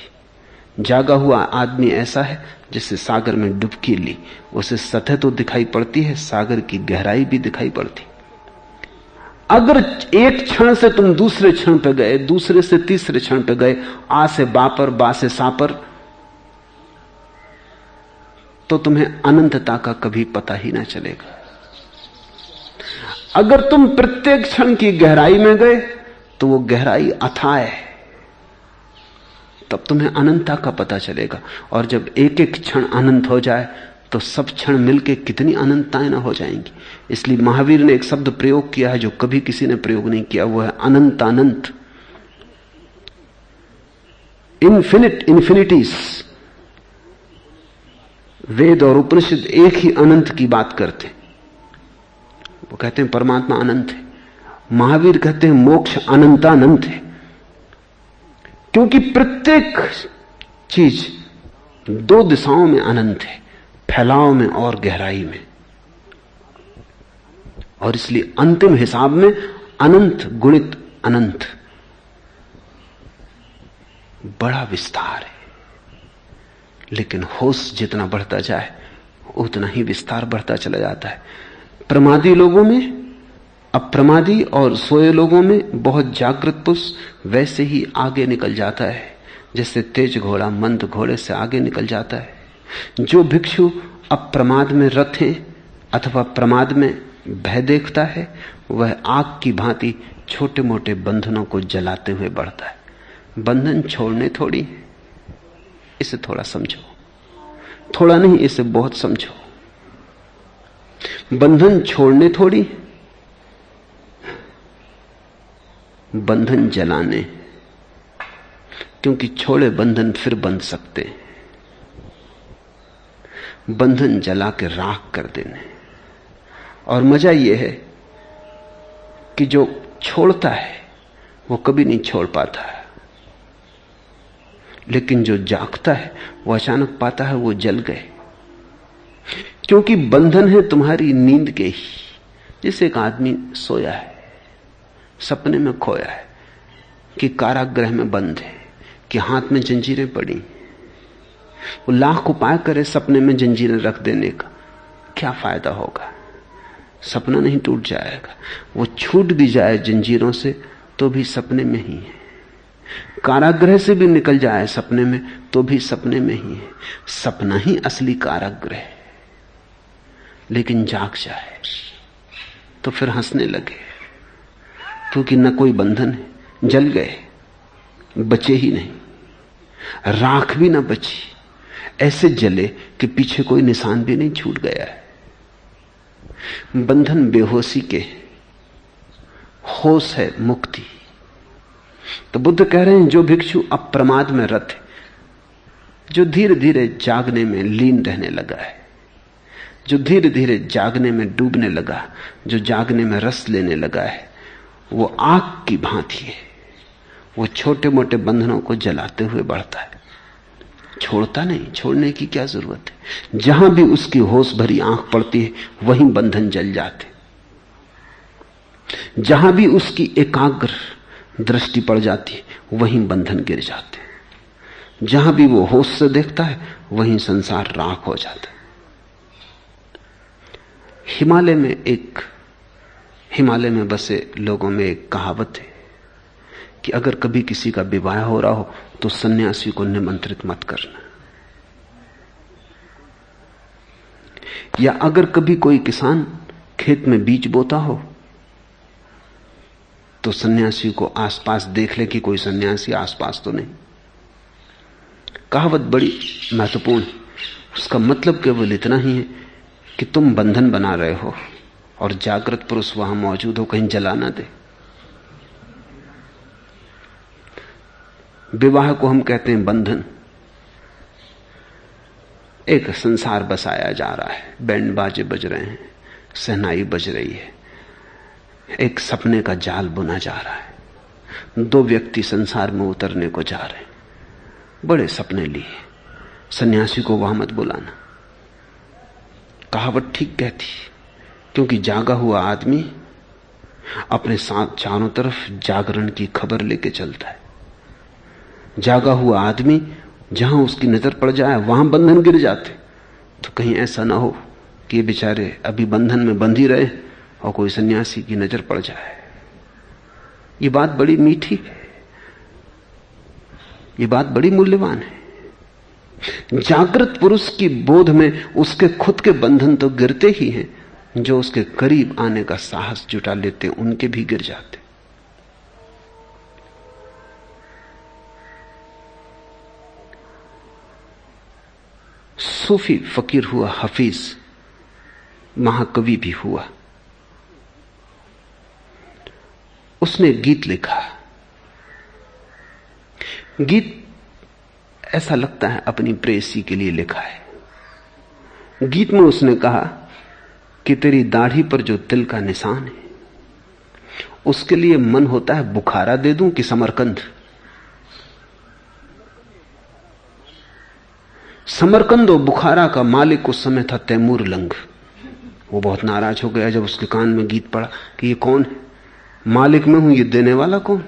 जागा हुआ आदमी ऐसा है जिससे सागर में डुबकी ली, उसे सतह तो दिखाई पड़ती है, सागर की गहराई भी दिखाई पड़ती। अगर एक क्षण से तुम दूसरे क्षण पे गए, दूसरे से तीसरे क्षण पे गए, आ से बापर, बा से सापर, तो तुम्हें अनंतता का कभी पता ही ना चलेगा। अगर तुम प्रत्येक क्षण की गहराई में गए तो वो गहराई अथाह है, तब तुम्हें अनंतता का पता चलेगा। और जब एक एक क्षण अनंत हो जाए तो सब क्षण मिलके कितनी अनंतताएं ना हो जाएंगी। इसलिए महावीर ने एक शब्द प्रयोग किया है जो कभी किसी ने प्रयोग नहीं किया, वो है अनंत अनंत, इन्फिनिट इन्फिनिटीज। वेद और उपनिषद एक ही अनंत की बात करते, वो कहते हैं परमात्मा अनंत है। महावीर कहते हैं मोक्ष अनंतानंत है, क्योंकि प्रत्येक चीज दो दिशाओं में अनंत है, फैलाव में और गहराई में। और इसलिए अंतिम हिसाब में अनंत गुणित अनंत बड़ा विस्तार है। लेकिन होश जितना बढ़ता जाए उतना ही विस्तार बढ़ता चला जाता है। प्रमादी लोगों में, अप्रमादी और सोए लोगों में बहुत जागृत पुरुष वैसे ही आगे निकल जाता है जैसे तेज घोड़ा मंद घोड़े से आगे निकल जाता है। जो भिक्षु अप्रमाद में रत है अथवा प्रमाद में भय देखता है, वह आग की भांति छोटे मोटे बंधनों को जलाते हुए बढ़ता है। बंधन छोड़ने थोड़ी, इसे थोड़ा समझो, थोड़ा नहीं इसे बहुत समझो। बंधन छोड़ने थोड़ी, बंधन जलाने, क्योंकि छोड़े बंधन फिर बंध सकते हैं। बंधन जला के राख कर देने। और मजा यह है कि जो छोड़ता है वो कभी नहीं छोड़ पाता है, लेकिन जो जागता है वो अचानक पाता है वो जल गए। क्योंकि बंधन है तुम्हारी नींद के ही। जैसे एक आदमी सोया है, सपने में खोया है कि कारागृह में बंद है, कि हाथ में जंजीरें पड़ी, वो लाख उपाय करे सपने में जंजीरें रख देने का, क्या फायदा होगा? सपना नहीं टूट जाएगा। वो छूट भी जाए जंजीरों से तो भी सपने में ही है, कारागृह से भी निकल जाए सपने में तो भी सपने में ही है। सपना ही असली कारागृह है। लेकिन जाग जाए तो फिर हंसने लगे, क्योंकि न कोई बंधन है, जल गए, बचे ही नहीं, राख भी ना बची, ऐसे जले कि पीछे कोई निशान भी नहीं छूट गया है। बंधन बेहोशी के, होश है मुक्ति। तो बुद्ध कह रहे हैं जो भिक्षु अप्रमाद में रत है, जो धीरे धीरे जागने में लीन रहने लगा है, जो धीरे धीरे जागने में डूबने लगा, जो जागने में रस लेने लगा है, वो आग की भांति है। वो छोटे मोटे बंधनों को जलाते हुए बढ़ता है, छोड़ता नहीं। छोड़ने की क्या जरूरत है? जहां भी उसकी होश भरी आंख पड़ती है वहीं बंधन जल जाते। जहां भी उसकी एकाग्र दृष्टि पड़ जाती है वहीं बंधन गिर जाते। जहां भी वो होश से देखता है वहीं संसार राख हो जाता है। हिमालय में बसे लोगों में एक कहावत है कि अगर कभी किसी का विवाह हो रहा हो तो सन्यासी को निमंत्रित मत करना, या अगर कभी कोई किसान खेत में बीज बोता हो तो सन्यासी को आसपास देख ले कि कोई सन्यासी आसपास तो नहीं। कहावत बड़ी महत्वपूर्ण है। उसका मतलब केवल इतना ही है कि तुम बंधन बना रहे हो और जागृत पुरुष वहां मौजूद हो, कहीं जला ना दे। विवाह को हम कहते हैं बंधन। एक संसार बसाया जा रहा है, बैंड बाजे बज रहे हैं, शहनाई बज रही है, एक सपने का जाल बुना जा रहा है। दो व्यक्ति संसार में उतरने को जा रहे हैं, बड़े सपने लिए। सन्यासी को वहां मत बुलाना। कहावत ठीक कहती, क्योंकि जागा हुआ आदमी अपने साथ चारों तरफ जागरण की खबर लेके चलता है। जागा हुआ आदमी जहां उसकी नजर पड़ जाए वहां बंधन गिर जाते। तो कहीं ऐसा ना हो कि ये बेचारे अभी बंधन में बंध ही रहे और कोई सन्यासी की नजर पड़ जाए। ये बात बड़ी मीठी है, ये बात बड़ी मूल्यवान है। जागृत पुरुष की बोध में उसके खुद के बंधन तो गिरते ही हैं, जो उसके करीब आने का साहस जुटा लेते उनके भी गिर जाते। सूफी फकीर हुआ हफीज, महाकवि भी हुआ। उसने गीत लिखा। गीत ऐसा लगता है अपनी प्रेयसी के लिए लिखा है। गीत में उसने कहा कि तेरी दाढ़ी पर जो तिल का निशान है, उसके लिए मन होता है बुखारा दे दूं कि समरकंद। समरकंद और बुखारा का मालिक उस समय था तैमूर लंग। वो बहुत नाराज हो गया जब उसके कान में गीत पड़ा कि ये कौन है, मालिक मैं हूं, ये देने वाला कौन।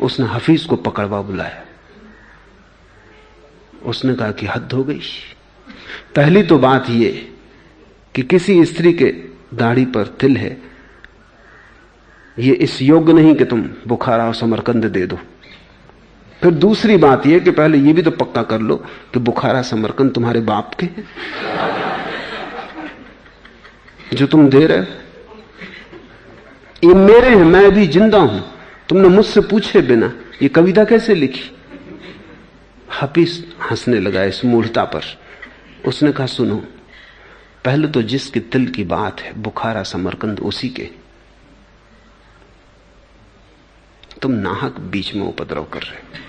उसने हफीज को पकड़वा बुलाया। उसने कहा कि हद हो गई। पहली तो बात ये कि किसी स्त्री के दाढ़ी पर तिल है, ये इस योग्य नहीं कि तुम बुखारा और समरकंद दे दो। फिर दूसरी बात यह कि पहले यह भी तो पक्का कर लो कि बुखारा समरकंद तुम्हारे बाप के हैं जो तुम दे रहे हो। ये मेरे हैं, मैं भी जिंदा हूं, तुमने मुझसे पूछे बिना ये कविता कैसे लिखी। हफीज हंसने लगा इस मूढ़ता पर। उसने कहा सुनो, पहले तो जिसके तिल की बात है बुखारा समरकंद उसी के, तुम नाहक बीच में उपद्रव कर रहे हो।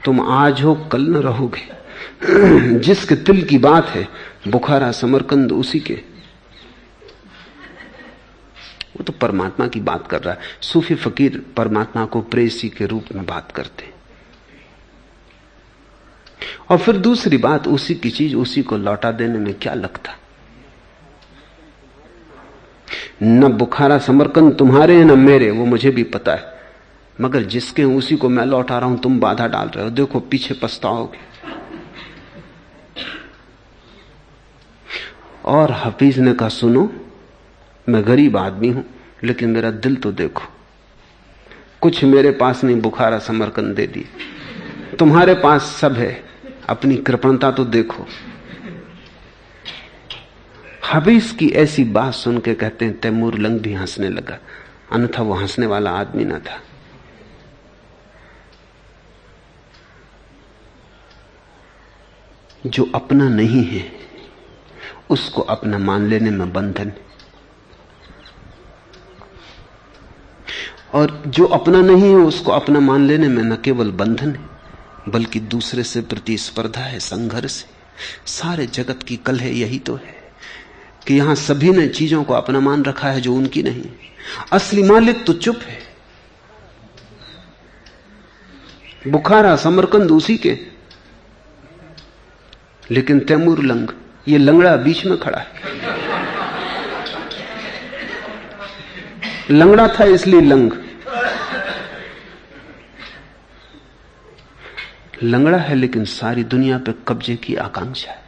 तुम आज हो कल न रहोगे। जिसके तिल की बात है बुखारा समरकंद उसी के। वो तो परमात्मा की बात कर रहा है। सूफी फकीर परमात्मा को प्रेयसी के रूप में बात करते हैं। और फिर दूसरी बात, उसी की चीज उसी को लौटा देने में क्या लगता। न बुखारा समरकंद तुम्हारे हैं न मेरे, वो मुझे भी पता है, मगर जिसके हैं उसी को मैं लौटा रहा हूं। तुम बाधा डाल रहे हो, देखो पीछे पछताओगे। और हफीज ने कहा सुनो, मैं गरीब आदमी हूं लेकिन मेरा दिल तो देखो, कुछ मेरे पास नहीं, बुखारा समरकंद दे दी, तुम्हारे पास सब है, अपनी कृपणता तो देखो। हफीज की ऐसी बात सुन के कहते हैं तैमूर लंग भी हंसने लगा, अन्यथा वो हंसने वाला आदमी ना था। जो अपना नहीं है उसको अपना मान लेने में बंधन है, और जो अपना नहीं है उसको अपना मान लेने में न केवल बंधन है बल्कि दूसरे से प्रतिस्पर्धा है, संघर्ष है। सारे जगत की कलह यही तो है कि यहां सभी ने चीजों को अपना मान रखा है जो उनकी नहीं। असली मालिक तो चुप है। बुखारा समरकंद उसी के, लेकिन तैमूर लंग, ये लंगड़ा बीच में खड़ा है। लंगड़ा था इसलिए लंग, लंगड़ा है लेकिन सारी दुनिया पे कब्जे की आकांक्षा है।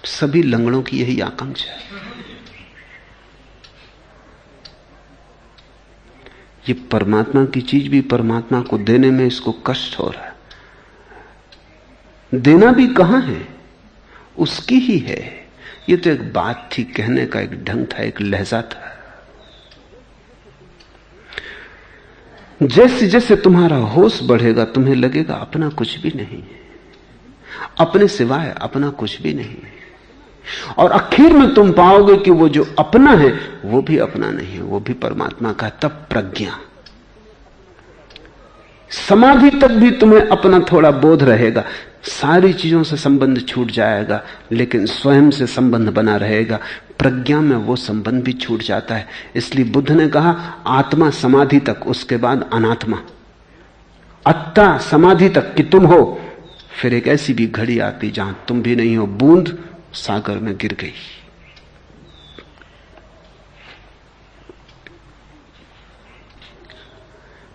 सभी लंगड़ों की यही आकांक्षा है। ये परमात्मा की चीज भी परमात्मा को देने में इसको कष्ट हो रहा है। देना भी कहां है, उसकी ही है। ये तो एक बात थी, कहने का एक ढंग था, एक लहजा था। जैसे जैसे तुम्हारा होश बढ़ेगा तुम्हें लगेगा अपना कुछ भी नहीं है, अपने सिवाय अपना कुछ भी नहीं है। और आखिर में तुम पाओगे कि वो जो अपना है वो भी अपना नहीं है, वो भी परमात्मा का। तब प्रज्ञा, समाधि तक भी तुम्हें अपना थोड़ा बोध रहेगा, सारी चीजों से संबंध छूट जाएगा लेकिन स्वयं से संबंध बना रहेगा। प्रज्ञा में वो संबंध भी छूट जाता है। इसलिए बुद्ध ने कहा आत्मा समाधि तक, उसके बाद अनात्मा। अत्ता समाधि तक कि तुम हो, फिर एक ऐसी भी घड़ी आती जहां तुम भी नहीं हो, बूंद सागर में गिर गई।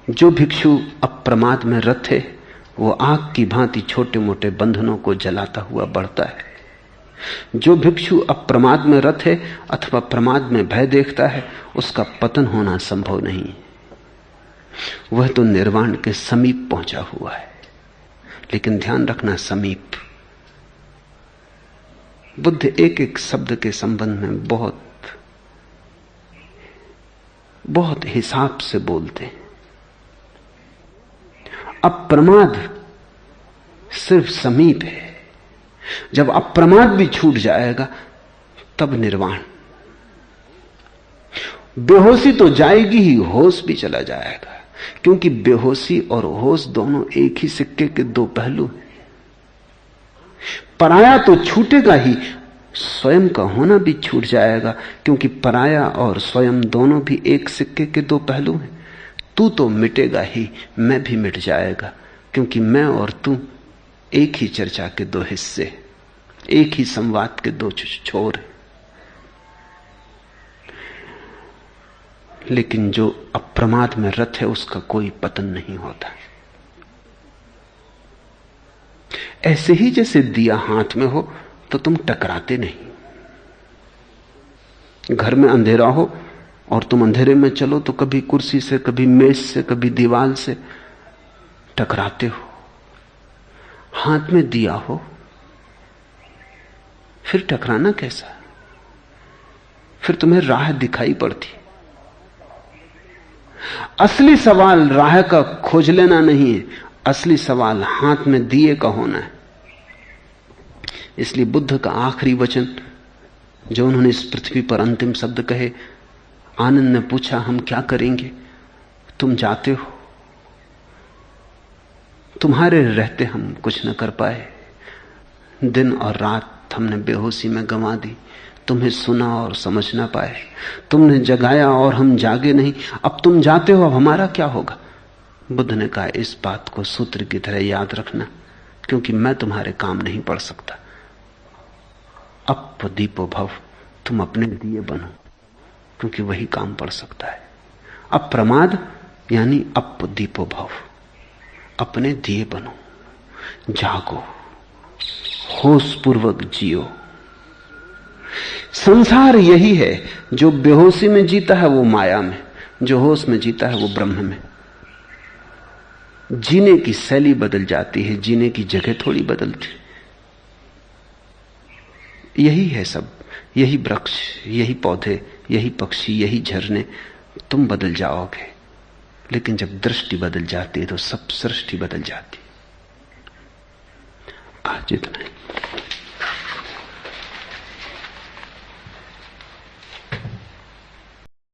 जो भिक्षु अप्रमाद में रत है वो आग की भांति छोटे मोटे बंधनों को जलाता हुआ बढ़ता है। जो भिक्षु अप्रमाद में रत है अथवा प्रमाद में भय देखता है, उसका पतन होना संभव नहीं है। वह तो निर्वाण के समीप पहुंचा हुआ है। लेकिन ध्यान रखना, समीप। बुद्ध एक एक शब्द के संबंध में बहुत बहुत हिसाब से बोलते हैं। अप्रमाद सिर्फ समीप है। जब अप्रमाद भी छूट जाएगा तब निर्वाण। बेहोशी तो जाएगी ही, होश भी चला जाएगा, क्योंकि बेहोशी और होश दोनों एक ही सिक्के के दो पहलू हैं। पराया तो छूटेगा ही, स्वयं का होना भी छूट जाएगा, क्योंकि पराया और स्वयं दोनों भी एक सिक्के के दो पहलू हैं। तू तो मिटेगा ही, मैं भी मिट जाएगा, क्योंकि मैं और तू एक ही चर्चा के दो हिस्से, एक ही संवाद के दो छोर हैं। लेकिन जो अप्रमाद में रत है उसका कोई पतन नहीं होता। ऐसे ही जैसे दिया हाथ में हो तो तुम टकराते नहीं। घर में अंधेरा हो और तुम अंधेरे में चलो तो कभी कुर्सी से, कभी मेज से, कभी दीवार से टकराते हो। हाथ में दिया हो फिर टकराना कैसा? फिर तुम्हें राह दिखाई पड़ती। असली सवाल राह का खोज लेना नहीं है, असली सवाल हाथ में दिए का होना है। इसलिए बुद्ध का आखिरी वचन जो उन्होंने इस पृथ्वी पर अंतिम शब्द कहे, आनंद ने पूछा हम क्या करेंगे? तुम जाते हो, तुम्हारे रहते हम कुछ न कर पाए। दिन और रात हमने बेहोशी में गंवा दी, तुम्हें सुना और समझ ना पाए। तुमने जगाया और हम जागे नहीं। अब तुम जाते हो, अब हमारा क्या होगा? बुद्ध ने कहा इस बात को सूत्र की तरह याद रखना, क्योंकि मैं तुम्हारे काम नहीं पड़ सकता। अप दीपो भव, तुम अपने दिए बनो, क्योंकि वही काम पड़ सकता है। अप्रमाद यानी अप दीपो भव, अपने दिए बनो, जागो, होश पूर्वक जियो। संसार यही है, जो बेहोशी में जीता है वो माया में, जो होश में जीता है वो ब्रह्म में। जीने की शैली बदल जाती है, जीने की जगह थोड़ी बदलती। यही है सब, यही वृक्ष, यही पौधे, यही पक्षी, यही झरने। तुम बदल जाओगे, लेकिन जब दृष्टि बदल जाती है तो सब सृष्टि बदल जाती है। आज इतना ही।